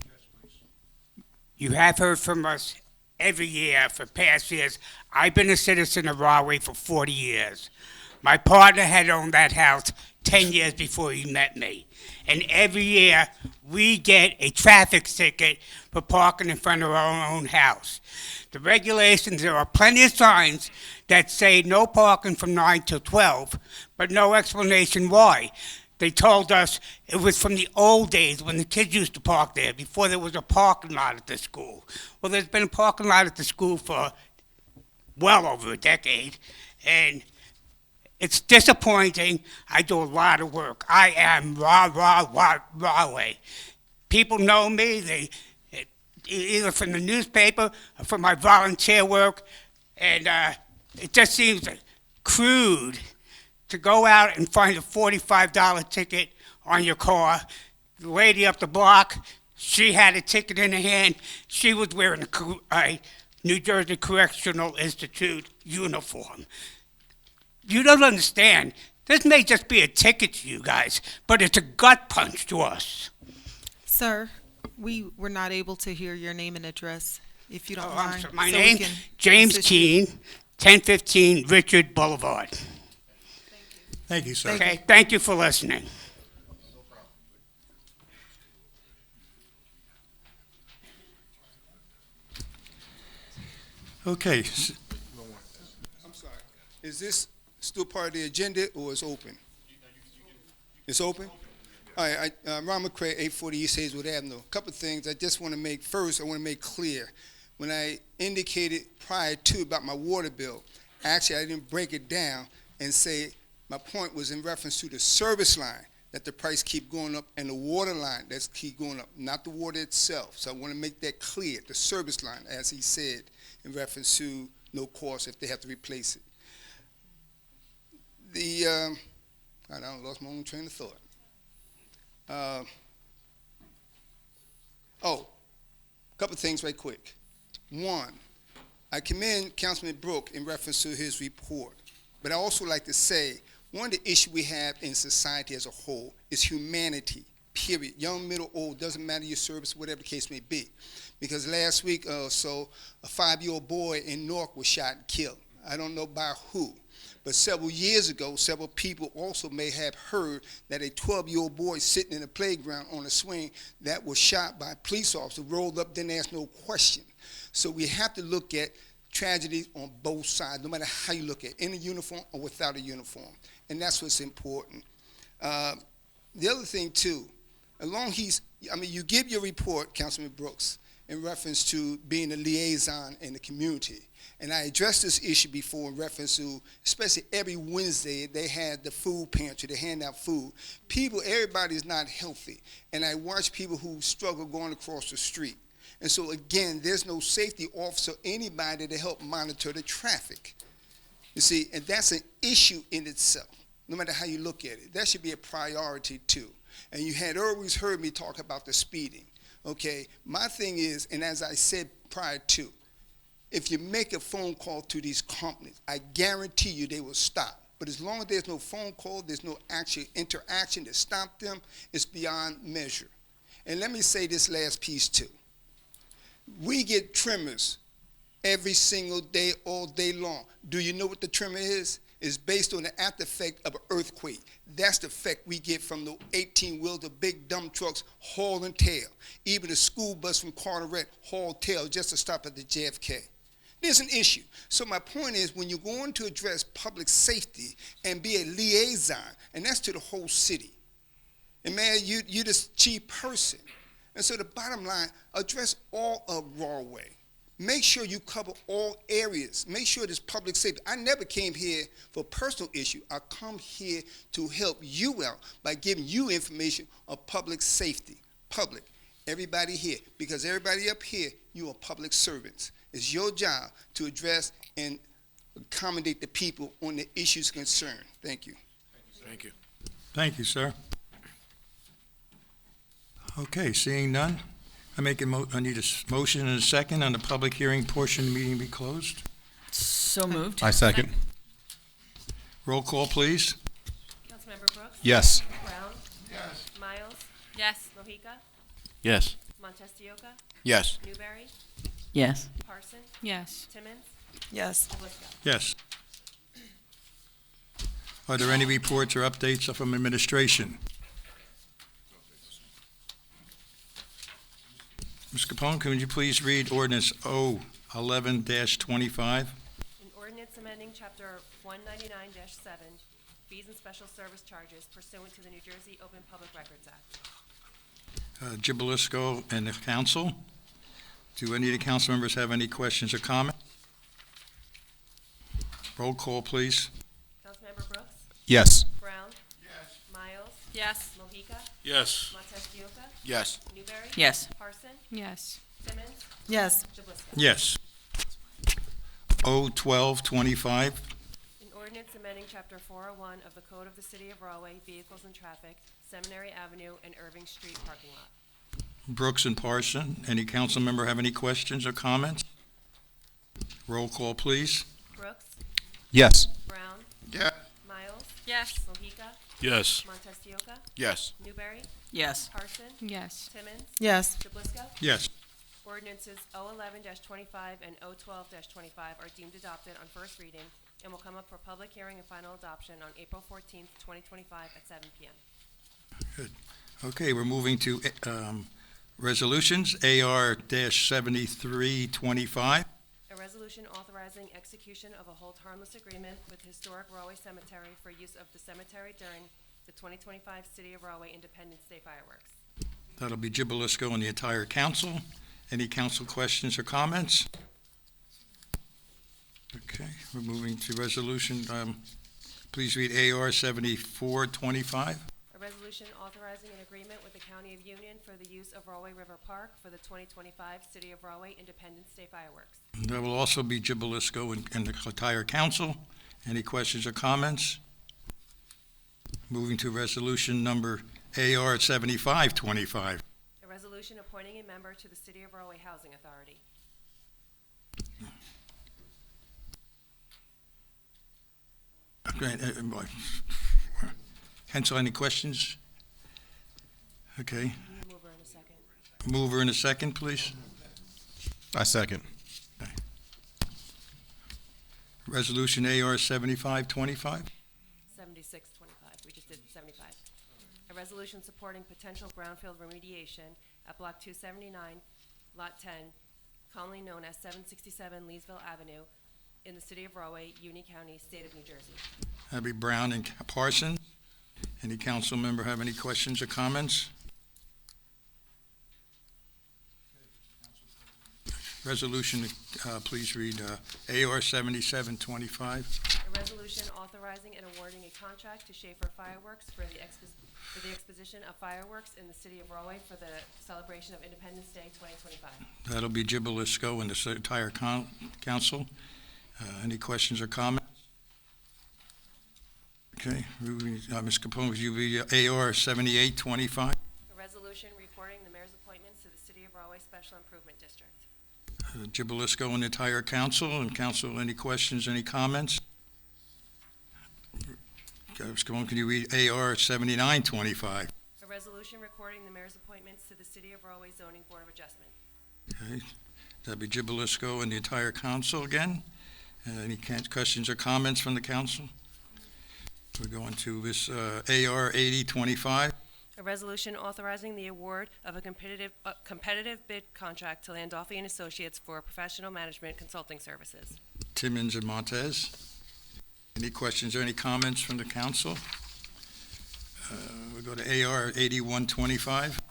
You have heard from us every year for past years. I've been a citizen of Rahway for 40 years. My partner had owned that house 10 years before he met me. And every year, we get a traffic ticket for parking in front of our own house. The regulations, there are plenty of signs that say no parking from 9 till 12, but no explanation why. They told us it was from the old days when the kids used to park there, before there was a parking lot at the school. Well, there's been a parking lot at the school for well over a decade, and it's disappointing. I do a lot of work. I am Rahway. People know me, either from the newspaper or from my volunteer work, and it just seems crude to go out and find a $45 ticket on your car. The lady up the block, she had a ticket in her hand. She was wearing a New Jersey Correctional Institute uniform. You don't understand. This may just be a ticket to you guys, but it's a gut punch to us. Sir, we were not able to hear your name and address, if you don't I'm mind. sorry. My so name, we can James assist you. Keene, 1015 Richard Boulevard. Thank you, sir. Okay, thank you for listening. Okay. I'm sorry. Is this still part of the agenda or is open? It's open? All right, Ron McCray, 840 East Hazelwood Avenue. A couple of things I just want to make. First, I want to make clear. When I indicated prior to about my water bill, actually I didn't break it down and say my point was in reference to the service line, that the price keep going up, and the water line that's keep going up, not the water itself. So I want to make that clear, the service line, as he said. in reference to no cost if they have to replace it. I lost my own train of thought. A couple of things right quick. One, I commend Councilman Brooke in reference to his report, but I also like to say one of the issues we have in society as a whole is humanity, period. Young, middle, old, doesn't matter your service, whatever the case may be. Because last week or so, a 5-year-old boy in Newark was shot and killed. I don't know by who. But several years ago, several people also may have heard that a 12-year-old boy sitting in a playground on a swing that was shot by a police officer, rolled up, didn't ask no question. So we have to look at tragedies on both sides, no matter how you look at it, in a uniform or without a uniform. And that's what's important. The other thing, too, you give your report, Councilman Brooks, in reference to being a liaison in the community. And I addressed this issue before in reference to, especially every Wednesday, they had the food pantry, they hand out food. Everybody's not healthy. And I watch people who struggle going across the street. And so again, there's no safety officer, anybody to help monitor the traffic. You see, and that's an issue in itself, no matter how you look at it. That should be a priority too. And you had always heard me talk about the speeding. Okay, my thing is, and as I said prior to, if you make a phone call to these companies, I guarantee you they will stop. But as long as there's no phone call, there's no actual interaction to stop them, it's beyond measure. And let me say this last piece too. We get tremors every single day, all day long. Do you know what the tremor is? It's based on the after effect of an earthquake. That's the effect we get from the 18-wheels, the big dump trucks hauling tail. Even the school bus from Carteret hauled tail just to stop at the JFK. There's an issue. So my point is, when you're going to address public safety and be a liaison, and that's to the whole city, and man, you're the chief person. And so the bottom line, address all of Rahway. Make sure you cover all areas. Make sure there's public safety. I never came here for personal issue. I come here to help you out by giving you information on public safety. Public, everybody here, because everybody up here, you are public servants. It's your job to address and accommodate the people on the issues concerned. Thank you. Thank you. Thank you, sir. Okay, seeing none, I need a motion and a second on the public hearing portion of the meeting be closed. So moved. I second. Roll call, please. Councilmember Brooks? Yes. Brown? Yes. Miles? Yes. Mojica? Yes. Montestioka? Yes. Newberry? Yes. Parson? Yes. Timmons? Yes. Tablisco? Yes. Are there any reports or updates from administration? Ms. Capone, can you please read ordinance 011-25? An ordinance amending Chapter 199-7, fees and special service charges pursuant to the New Jersey Open Public Records Act. Jibalisco and the council. Do any of the council members have any questions or comments? Roll call, please. Councilmember Brooks? Yes. Brown? Yes. Miles? Yes. Mojica? Yes. Montestioka? Yes. Newberry? Yes. Parson? Yes. Timmons? Yes. Tablisco? Yes. 012-25. An ordinance amending Chapter 401 of the Code of the City of Rahway, Vehicles and Traffic, Seminary Avenue and Irving Street parking lot. Brooks and Parson. Any council member have any questions or comments? Roll call, please. Brooks? Yes. Brown? Yes. Miles? Yes. Mojica? Yes. Montestioka? Yes. Newberry? Yes. Parson? Yes. Timmons? Yes. Tablisco? Yes. Ordinances 011-25 and 012-25 are deemed adopted on first reading and will come up for public hearing and final adoption on April 14th, 2025 at 7 p.m. Good. Okay, we're moving to resolutions, AR-7325. A resolution authorizing execution of a hold harmless agreement with Historic Rahway Cemetery for use of the cemetery during the 2025 City of Rahway Independence Day fireworks. That'll be Jibalisco and the entire council. Any council questions or comments? Okay, we're moving to resolution. Please read AR 7425. A resolution resolution authorizing an agreement with the County of Union for the use of Rahway River Park for the 2025 City of Rahway Independence Day fireworks. There will also be Jibalisco and the entire council. Any questions or comments? Moving to resolution number AR 7525. A resolution appointing a member to the City of Rahway Housing Authority. Okay, Council, any questions? Okay. Mover in a second. Mover in a second, please. I second. Resolution AR 7525. 7625, we just did 75. A resolution supporting potential brownfield remediation at Block 279, Lot 10, commonly known as 767 Leesville Avenue, in the City of Rahway, Union County, State of New Jersey. That'd be Brown and Parsons. Any council member have any questions or comments? Resolution, please read AR 7725. A resolution authorizing and awarding a contract to Schaefer Fireworks for the exposition of fireworks in the City of Rahway for the celebration of Independence Day 2025. That'll be Jibalisco and the entire council. Any questions or comments? Okay, Ms. Capone, would you be AR 7825? A resolution reporting the mayor's appointments to the City of Rahway Special Improvement District. Jibalisco and the entire council. And council, any questions, any comments? Okay, Ms. Capone, can you read AR 7925? A resolution recording the mayor's appointments to the City of Rahway Zoning Board of Adjustment. Okay, that'd be Jibalisco and the entire council again. Any questions or comments from the council? We're going to this AR 8025. A resolution authorizing the award of a competitive bid contract to Landolfi and Associates for professional management consulting services. Timmons and Montez. Any questions or any comments from the council? We'll go to AR 8125.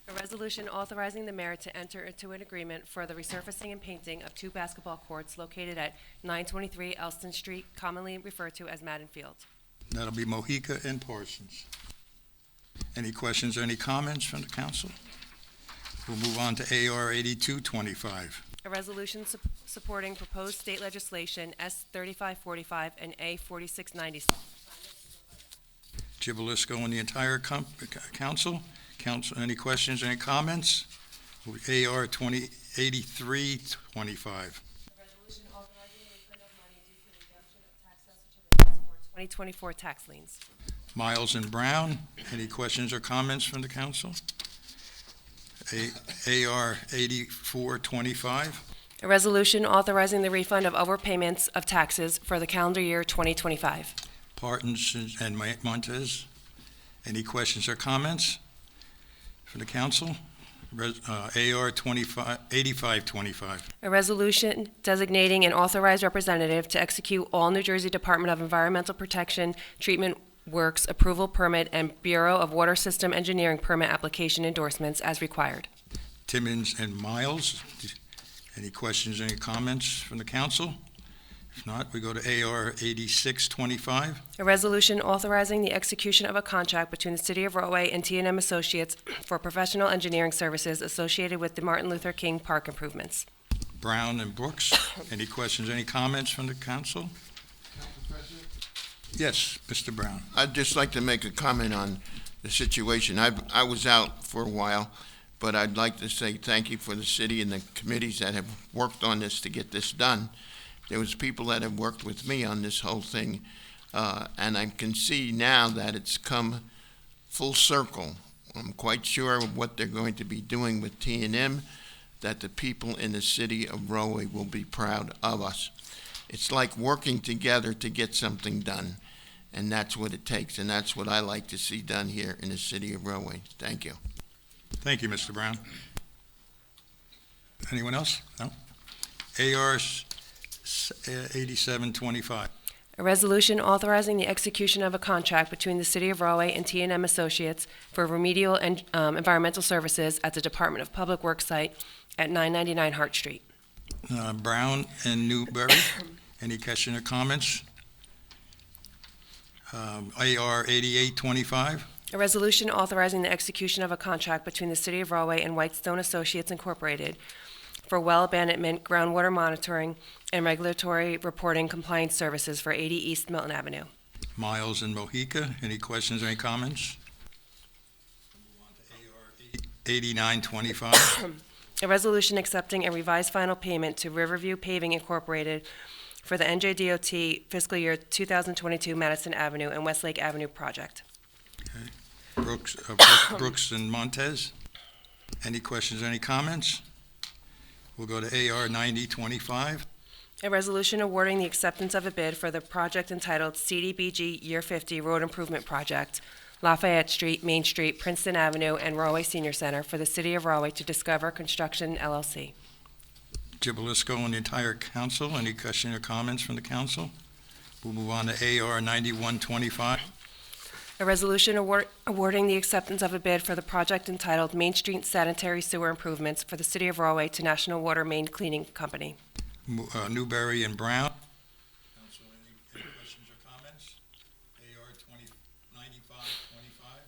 A resolution authorizing the mayor to enter into an agreement for the resurfacing and painting of 2 basketball courts located at 923 Elston Street, commonly referred to as Madden Field. That'll be Mojica and Parsons. Any questions or any comments from the council? We'll move on to AR 8225. A resolution supporting proposed state legislation S 3545 and A 4690. Jibalisco and the entire council. Council, any questions, any comments? AR 8325. 2024 tax liens. Miles and Brown, any questions or comments from the council? AR 8425. A resolution authorizing the refund of overpayments of taxes for the calendar year 2025. Parsons and Montez, any questions or comments from the council? AR 8525. A resolution designating an authorized representative to execute all New Jersey Department of Environmental Protection Treatment Works approval permit and Bureau of Water System Engineering permit application endorsements as required. Timmons and Miles, any questions, any comments from the council? If not, we go to AR 8625. A resolution authorizing the execution of a contract between the City of Rahway and T&M Associates for professional engineering services associated with the Martin Luther King Park improvements. Brown and Brooks, any questions, any comments from the council? Yes, Mr. Brown. I'd just like to make a comment on the situation. I was out for a while, but I'd like to say thank you for the city and the committees that have worked on this to get this done. There was people that have worked with me on this whole thing, and I can see now that it's come full circle. I'm quite sure of what they're going to be doing with T&M, that the people in the city of Rahway will be proud of us. It's like working together to get something done, and that's what it takes, and that's what I like to see done here in the city of Rahway. Thank you. Thank you, Mr. Brown. Anyone else? No? AR 8725. A resolution authorizing the execution of a contract between the City of Rahway and T&M Associates for remedial and environmental services at the Department of Public Works site at 999 Hart Street. Brown and Newberry, any question or comments? AR 8825. A resolution authorizing the execution of a contract between the City of Rahway and Whitestone Associates Incorporated for well abandonment, groundwater monitoring, and regulatory reporting compliance services for 80 East Milton Avenue. Miles and Mohica, any questions or any comments? 8925. A resolution accepting a revised final payment to Riverview Paving Incorporated for the NJDOT fiscal year 2022 Madison Avenue and Westlake Avenue project. Brooks and Montez, any questions, any comments? We'll go to AR 9025. A resolution awarding the acceptance of a bid for the project entitled CDBG Year 50 Road Improvement Project, Lafayette Street, Main Street, Princeton Avenue, and Rahway Senior Center for the City of Rahway to Discover Construction LLC. Jibalisco and the entire council, any questions or comments from the council? We'll move on to AR 9125. A resolution awarding the acceptance of a bid for the project entitled Main Street Sanitary Sewer Improvements for the City of Rahway to National Water Main Cleaning Company. Newberry and Brown. Council, any questions or comments? AR 9525.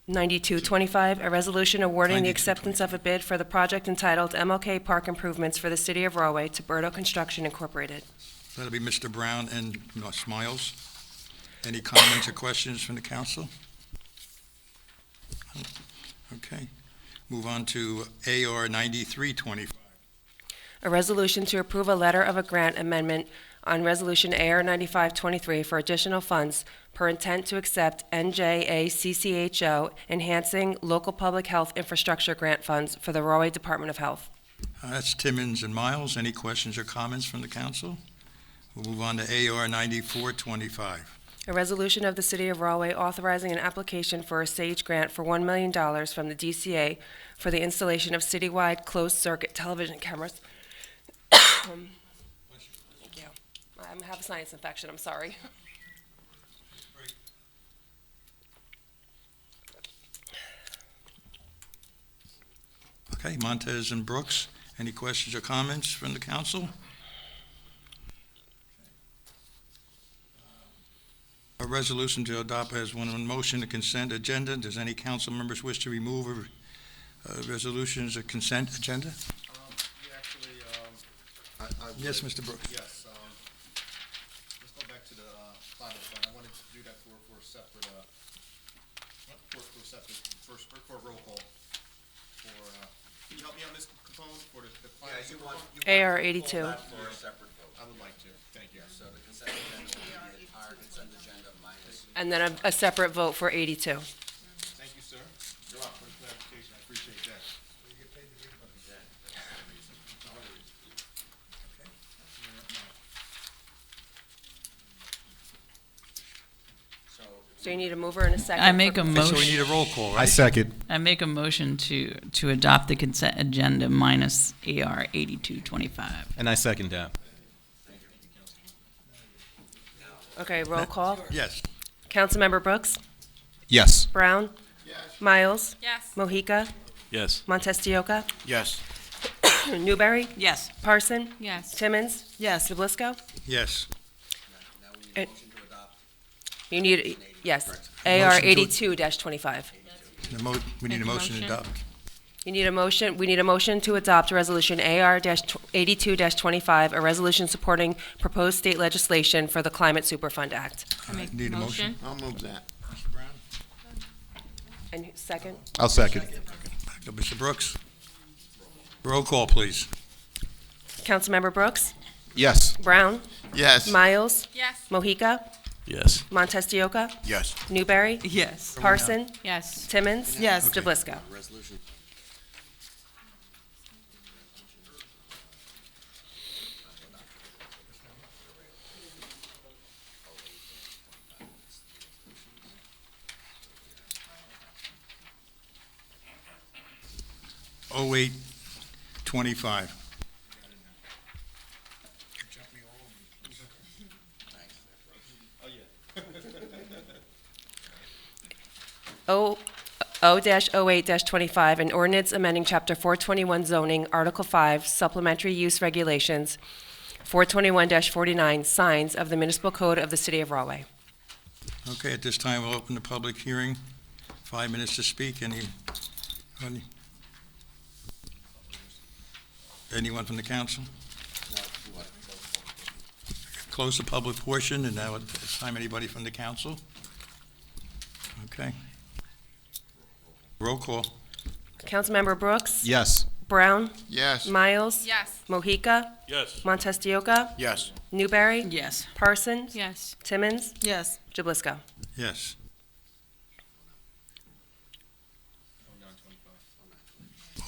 9225, a resolution awarding the acceptance of a bid for the project entitled MLK Park Improvements for the City of Rahway to Berto Construction Incorporated. That'll be Mr. Brown and Smiles. Any comments or questions from the council? Okay. Move on to AR 9325. A resolution to approve a letter of a grant amendment on Resolution AR 9523 for additional funds per intent to accept NJACCHO Enhancing Local Public Health Infrastructure Grant Funds for the Rahway Department of Health. That's Timmons and Miles. Any questions or comments from the council? We'll move on to AR 9425. A resolution of the City of Rahway authorizing an application for a SAGE grant for $1 million from the DCA for the installation of citywide closed-circuit television cameras. Thank you. I have a sinus infection, I'm sorry. Okay, Montez and Brooks, any questions or comments from the council? A resolution to adopt as one motion the consent agenda. Does any council members wish to remove resolutions or consent agenda? Yes, Mr. Brooks. Yes, let's go back to the final one. I wanted to do that for a separate, for a roll call. Can you help me on this component for the final? AR 82. I would like to, thank you. So the consent agenda will be the entire consent agenda minus. And then a separate vote for 82. Thank you, sir. You're welcome for the clarification, I appreciate that. So you need a mover and a second. I make a So we motion. need a roll call, right? I second. I make a motion to adopt the consent agenda minus AR 8225. And I second that. Okay, roll call. Yes. Councilmember Brooks? Yes. Brown? Miles? Yes. Mohica? Yes. Montestioka? Yes. Newberry? Yes. Parson? Yes. Timmons? Yes. Jablisco? Yes. You need, yes, Motion AR to- 82-25. We need a motion to adopt. You need a motion, we need a motion to adopt Resolution AR 82-25, a resolution supporting proposed state legislation for the Climate Superfund Act. I make Need a motion? I'll move that. Mr. Brown? And second? I'll second. Mr. Brooks? Roll call, please. Councilmember Brooks? Yes. Brown? Yes. Miles? Yes. Mohica? Yes. Montestioka? Yes. Newberry? Yes. Parson? Yes. Timmons? Yes. Okay. Jablisco? Resolution. Oh, 0825. O-08-25, an ordinance amending Chapter 421 zoning, Article 5, supplementary use regulations, 421-49, signs of the municipal code of the City of Rahway. Okay, at this time, we'll open the public hearing 5 minutes to speak. Anyone from the council? Close the public portion, and now it's time anybody from the council? Okay. Roll call. Councilmember Brooks? Yes. Brown? Yes. Miles? Yes. Mohica? Yes. Montestioka? Yes. Newberry? Yes. Parsons? Yes. Timmons? Yes. Jablisco? Yes.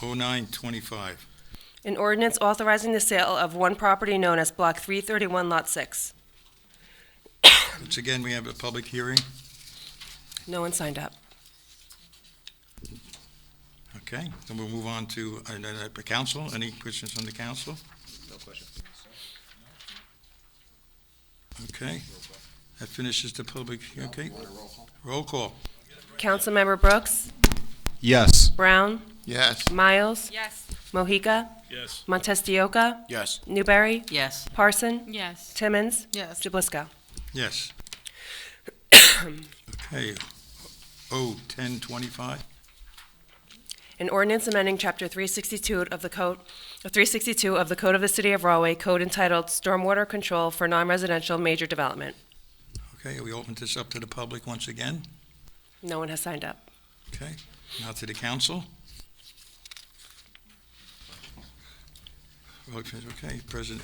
(0925). An ordinance authorizing the sale of one property known as Block 331, Lot 6. Once again, we have a public hearing. No one signed up. Okay, then we'll move on to the council. Any questions from the council? No question. Okay, that finishes the public, okay? Roll call. Councilmember Brooks? Yes. Brown? Yes. Miles? Yes. Mohica? Yes. Montestioka? Yes. Newberry? Yes. Parson? Yes. Timmons? Yes. Jablisco? Yes. Okay, 01025. An ordinance amending Chapter 362 of the Code of the City of Rahway, code entitled Stormwater Control for Non-Residential Major Development. Okay, we open this up to the public once again. No one has signed up. Okay, now to the council. Okay, President,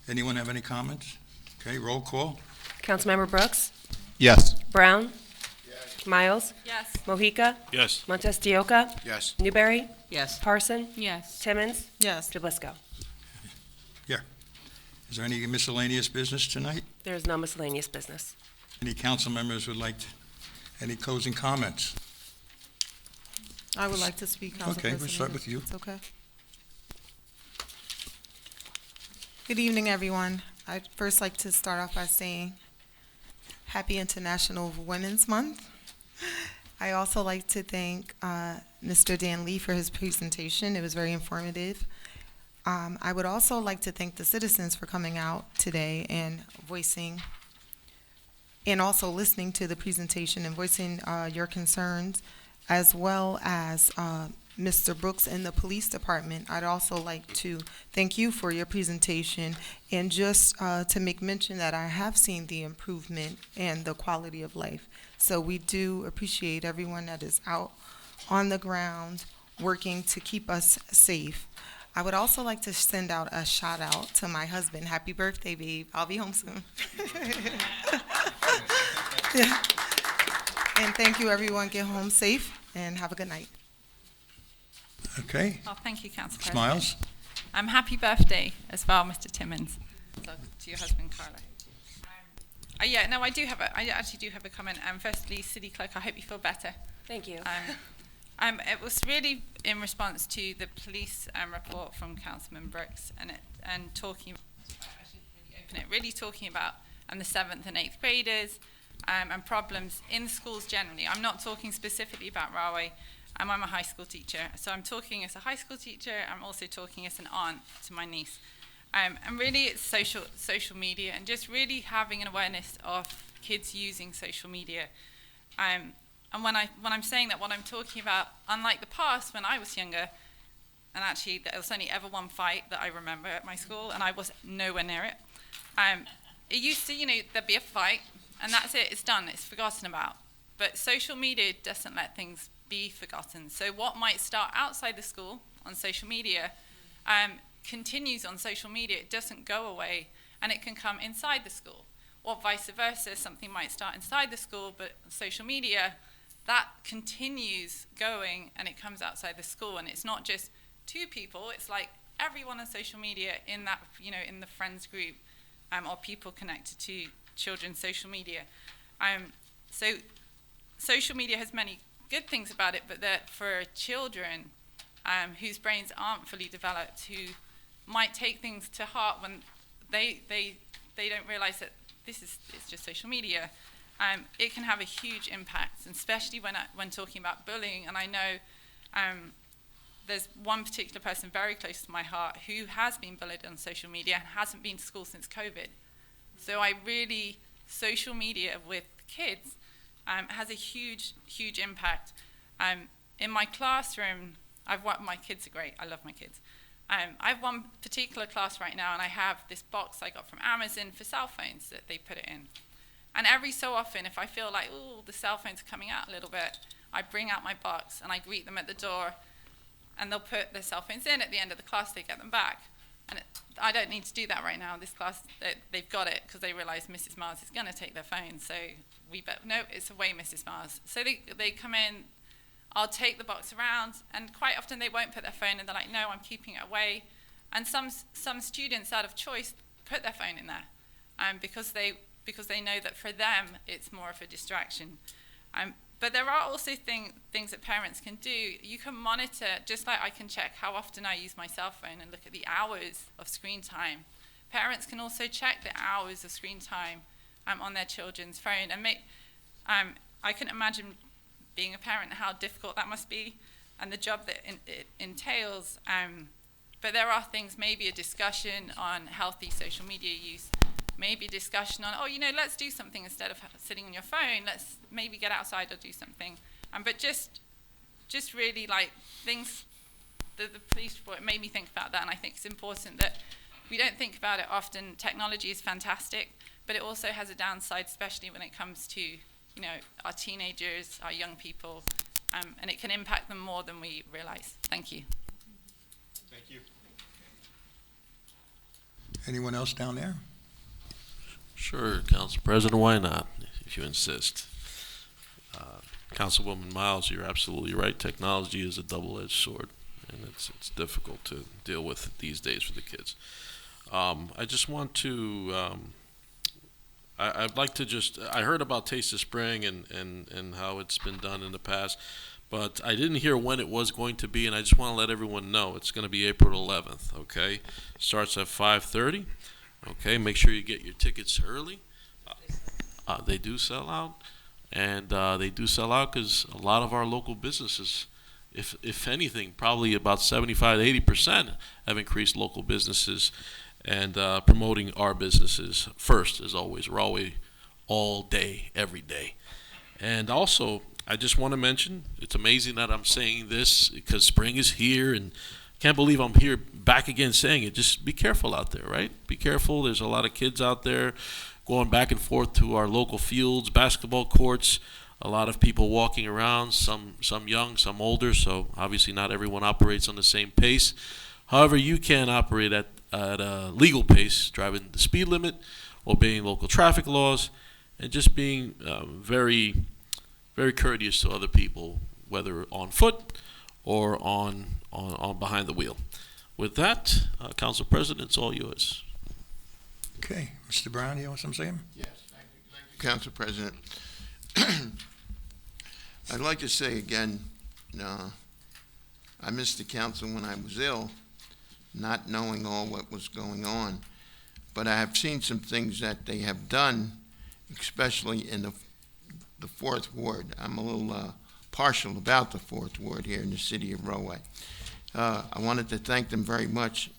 anyone have any comments? Okay, roll call. Councilmember Brooks? Yes. Brown? Miles? Yes. Mohica? Yes. Montestioka? Yes. Newberry? Yes. Parson? Yes. Timmons? Yes. Jablisco? Is there any miscellaneous business tonight? There is no miscellaneous business. Any council members would like any closing comments? I would like to speak, Council Okay, we'll President. start with you. It's okay. Good evening, everyone. I'd first like to start off by saying Happy International Women's Month. I also like to thank Mr. Dan Lee for his presentation. It was very informative. I would also like to thank the citizens for coming out today and voicing, and also listening to the presentation and voicing your concerns, as well as Mr. Brooks and the police department. I'd also like to thank you for your presentation, and just to make mention that I have seen the improvement and the quality of life. So we do appreciate everyone that is out on the ground working to keep us safe. I would also like to send out a shout out to my husband. Happy birthday, babe. I'll be home soon. Yeah. And thank you, everyone. Get home safe and have a good night. Okay, Oh, thank you, Council President. Smiles? Happy birthday as well, Mr. Timmons, to your husband, Carla. Yeah, no, I actually do have a comment. Firstly, City Clerk, I hope you feel better. Thank you. It was really in response to the police report from Councilman Brooks and talking, I should really open it, really talking about the 7th and 8th graders and problems in schools generally. I'm not talking specifically about Rahway. I'm a high school teacher, so I'm talking as a high school teacher. I'm also talking as an aunt to my niece. And really it's social media and just really having an awareness of kids using social media. And when I'm saying that, what I'm talking about, unlike the past when I was younger, and actually there was only ever one fight that I remember at my school, and I was nowhere near it. It used to, there'd be a fight, and that's it, it's done, it's forgotten about. But social media doesn't let things be forgotten. So what might start outside the school on social media continues on social media. It doesn't go away, and it can come inside the school. Or vice versa, something might start inside the school, but social media, that continues going, and it comes outside the school. And it's not just two people, it's like everyone on social media in that, in the friends group, or people connected to children's social media. So social media has many good things about it, but that for children whose brains aren't fully developed, who might take things to heart when they don't realize that it's just social media, it can have a huge impact, and especially when talking about bullying. And I know there's one particular person very close to my heart who has been bullied on social media and hasn't been to school since COVID. So social media with kids has a huge, huge impact. In my classroom, my kids are great. I love my kids. I have one particular class right now, and I have this box I got from Amazon for cell phones that they put it in. And every so often, if I feel like, ooh, the cell phones are coming out a little bit, I bring out my box and I greet them at the door, and they'll put their cell phones in. At the end of the class, they get them back. And I don't need to do that right now. This class, they've got it because they realize Mrs. Mars is going to take their phone. So no, it's away, Mrs. Mars. So they come in, I'll take the box around, and quite often they won't put their phone, and they're like, no, I'm keeping it away. And some students, out of choice, put their phone in there because they know that for them, it's more of a distraction. But there are also things that parents can do. You can monitor, just like I can check how often I use my cell phone and look at the hours of screen time. Parents can also check the hours of screen time on their children's phone. And I can imagine being a parent and how difficult that must be and the job that it entails. But there are things, maybe a discussion on healthy social media use, maybe a discussion on, let's do something instead of sitting on your phone. Let's maybe get outside or do something. But just really like things, the police report made me think about that, and I think it's important that we don't think about it often. Technology is fantastic, but it also has a downside, especially when it comes to, our teenagers, our young people, and it can impact them more than we realize. Thank you. Thank you. Anyone else down there? Sure, Council President, why not, if you insist. Councilwoman Miles, you're absolutely right. Technology is a double-edged sword, and it's difficult to deal with these days for the kids. I just want to, I'd like to I heard about Taste of Spring and how it's been done in the past, but I didn't hear when it was going to be, and I just want to let everyone know it's going to be April 11th, okay? Starts at 5:30. Okay, make sure you get your tickets early. They do sell out, and they do sell out because a lot of our local businesses, if anything, probably about 75 to 80% have increased local businesses and promoting our businesses first, as always. We're always all day, every day. And also, I just want to mention, it's amazing that I'm saying this because spring is here, and can't believe I'm here back again saying it. Just be careful out there, right? Be careful. There's a lot of kids out there going back and forth to our local fields, basketball courts, a lot of people walking around, some young, some older, so obviously not everyone operates on the same pace. However, you can operate at a legal pace, driving the speed limit, obeying local traffic laws, and just being very, very courteous to other people, whether on foot or on behind the wheel. With that, Council President, it's all yours. Okay, Mr. Brown, you have something to say? Yes, thank you, Council President. I'd like to say again, I missed the council when I was ill, not knowing all what was going on, but I have seen some things that they have done, especially in the Fourth Ward. I'm a little partial about the Fourth Ward here in the city of Rahway. I wanted to thank them very much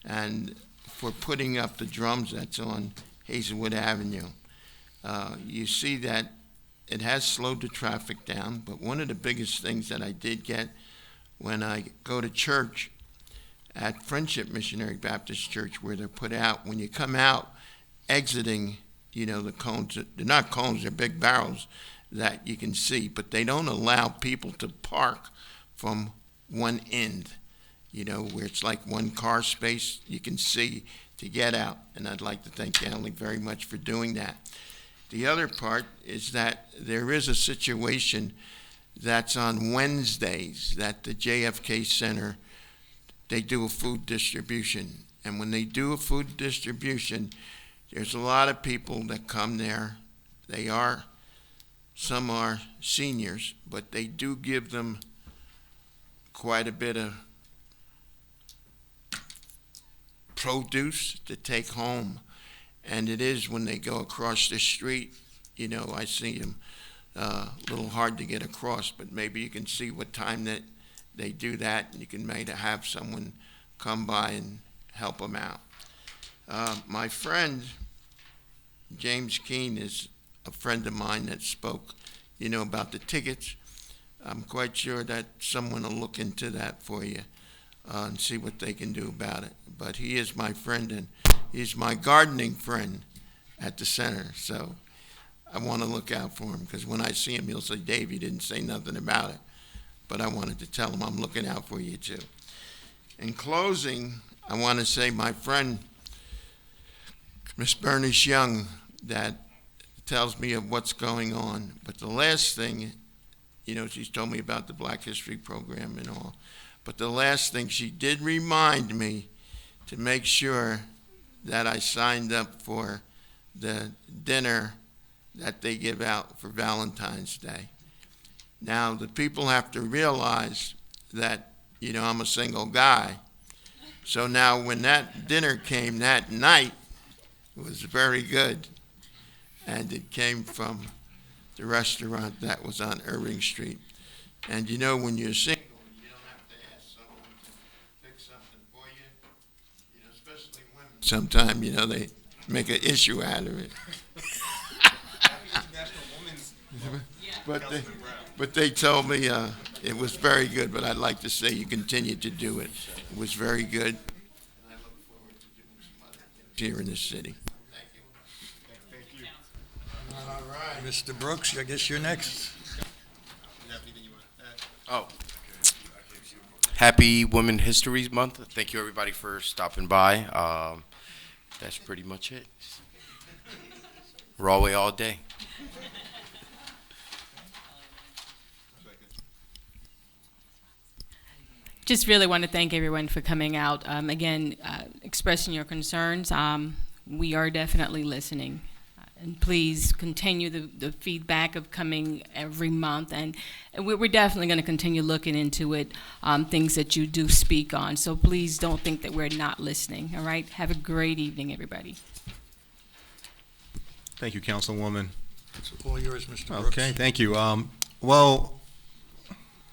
and for putting up the drums that's on Hazelwood Avenue. You see that it has slowed the traffic down, but one of the biggest things that I did get when I go to church at Friendship Missionary Baptist Church, where they're put out, when you come out exiting, the cones, they're not cones, they're big barrels that you can see, but they don't allow people to park from one end, where it's like one car space you can see to get out. And I'd like to thank Stanley very much for doing that. The other part is that there is a situation that's on Wednesdays that the JFK Center, they do a food distribution. And when they do a food distribution, there's a lot of people that come there. Some are seniors, but they do give them quite a bit of produce to take home. And it is when they go across the street, I see them a little hard to get across, but maybe you can see what time that they do that, and you can maybe have someone come by and help them out. My friend, James Keene, is a friend of mine that spoke, about the tickets. I'm quite sure that someone will look into that for you and see what they can do about it. But he is my friend, and he's my gardening friend at the center. So I want to look out for him, because when I see him, he'll say, Dave, you didn't say nothing about it. But I wanted to tell him I'm looking out for you, too. In closing, I want to say my friend, Miss Bernice Young, that tells me of what's going on. But the last thing, she's told me about the Black History Program and all. But the last thing, she did remind me to make sure that I signed up for the dinner that they give out for Valentine's Day. Now, the people have to realize that, I'm a single guy. So now when that dinner came that night, it was very good. And it came from the restaurant that was on Irving Street. And when you're single, you don't have to ask someone to fix something for you, especially women. Sometimes, they make an issue out of it. But they told me it was very good, but I'd like to say you continue to do it. It was very good. And I look forward to doing some other things here in the city. Thank you. All right, Mr. Brooks, I guess you're next. Oh. Happy Women History Month. Thank you, everybody, for stopping by. That's pretty much it. Rawway all day. Just really want to thank everyone for coming out. Again, expressing your concerns. We are definitely listening. And please continue the feedback of coming every month. And we're definitely going to continue looking into it, things that you do speak on. So please don't think that we're not listening, all right? Have a great evening, everybody. Thank you, Councilwoman. It's all yours, Mr. Brooks. Okay, thank you. Well,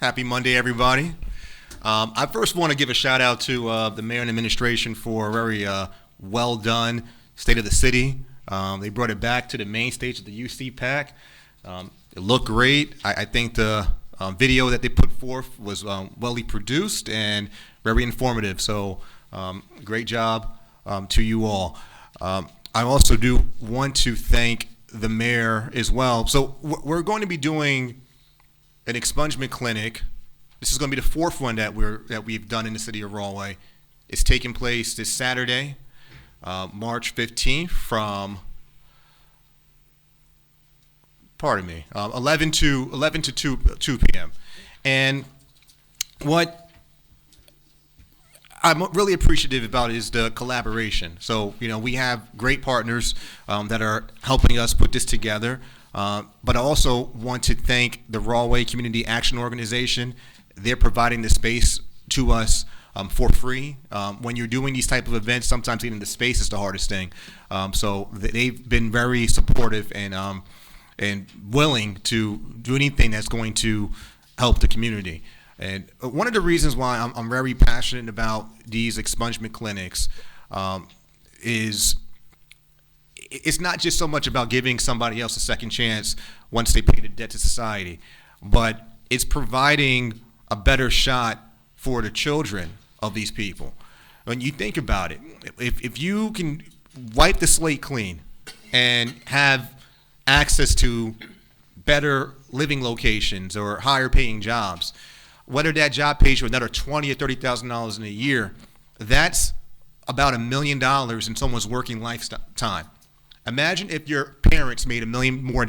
happy Monday, everybody. I first want to give a shout out to the mayor and administration for a very well done State of the City. They brought it back to the main stage of the UC PAC. It looked great. I think the video that they put forth was well produced and very informative. So great job to you all. I also do want to thank the mayor as well. So we're going to be doing an expungement clinic. This is going to be the fourth one that we've done in the city of Rawley. It's taking place this Saturday, March 15th from 11 to 2 p.m. And what I'm really appreciative about is the collaboration. So, we have great partners that are helping us put this together. But I also want to thank the Rawley Community Action Organization. They're providing the space to us for free. When you're doing these type of events, sometimes getting the space is the hardest thing. So they've been very supportive and willing to do anything that's going to help the community. And one of the reasons why I'm very passionate about these expungement clinics is it's not just so much about giving somebody else a second chance once they pay the debt to society, but it's providing a better shot for the children of these people. When you think about it, if you can wipe the slate clean and have access to better living locations or higher paying jobs, whether that job pays you another $20,000 or $30,000 in a year, that's about $1 million in someone's working lifetime. Imagine if your parents made $1 million more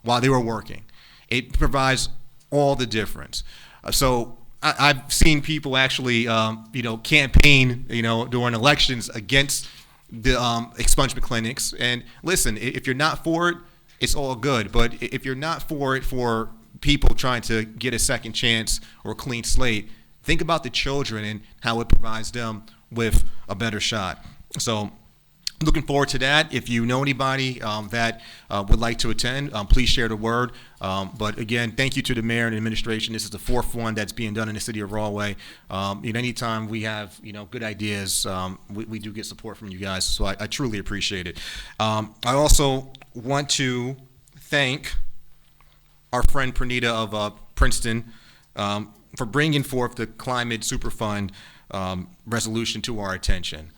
while they were working. It provides all the difference. So I've seen people actually, campaign, during elections against the expungement clinics. And listen, if you're not for it, it's all good. But if you're not for it for people trying to get a second chance or a clean slate, think about the children and how it provides them with a better shot. So looking forward to that. If you know anybody that would like to attend, please share the word. But again, thank you to the mayor and administration. This is the fourth one that's being done in the city of Rawley. Anytime we have good ideas, we do get support from you guys. So I truly appreciate it. I also want to thank our friend Pranita of Princeton for bringing forth the Climate Superfund resolution to our attention.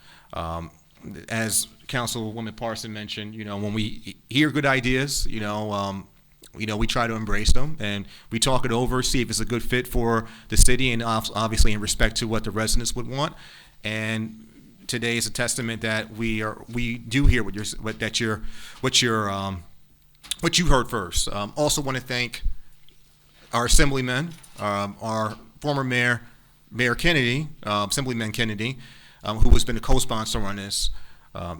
As Councilwoman Parson mentioned, when we hear good ideas, we try to embrace them and we talk it over, see if it's a good fit for the city, and obviously in respect to what the residents would want. And today is a testament that we do hear what you heard first. Also want to thank our assemblyman, our former Mayor Kennedy, Assemblyman Kennedy, who has been a co-sponsor on this.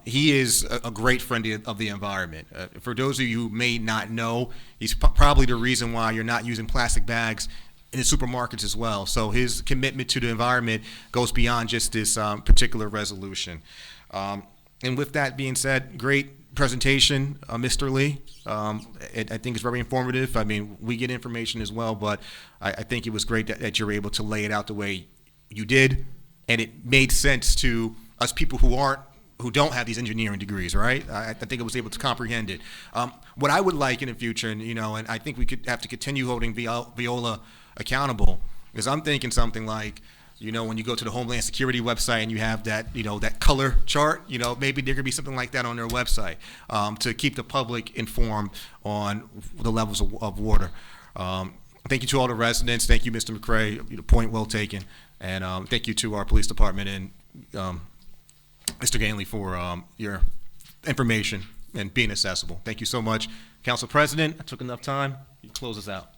He is a great friend of the environment. For those of you who may not know, he's probably the reason why you're not using plastic bags in the supermarkets as well. So his commitment to the environment goes beyond just this particular resolution. And with that being said, great presentation, Mr. Lee. I think it's very informative. I mean, we get information as well, but I think it was great that you're able to lay it out the way you did, and it made sense to us people who don't have these engineering degrees, right? I think I was able to comprehend it. What I would like in the future, and I think we could have to continue holding Veolia accountable, is I'm thinking something like, when you go to the Homeland Security website and you have that, that color chart, maybe there could be something like that on their website to keep the public informed on the levels of water. Thank you to all the residents. Thank you, Mr. McCray. Point well taken. And thank you to our police department and Mr. Ganley for your information and being accessible. Thank you so much. Council President, I took enough time. You can close us out.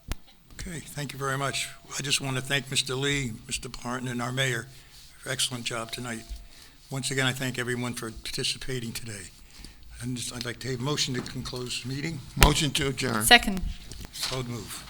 Okay, thank you very much. I just want to thank Mr. Lee, Mr. Parton, and our mayor for excellent job tonight. Once again, I thank everyone for participating today. And I'd like to have a motion to close the meeting. Motion to adjourn. Second. So move.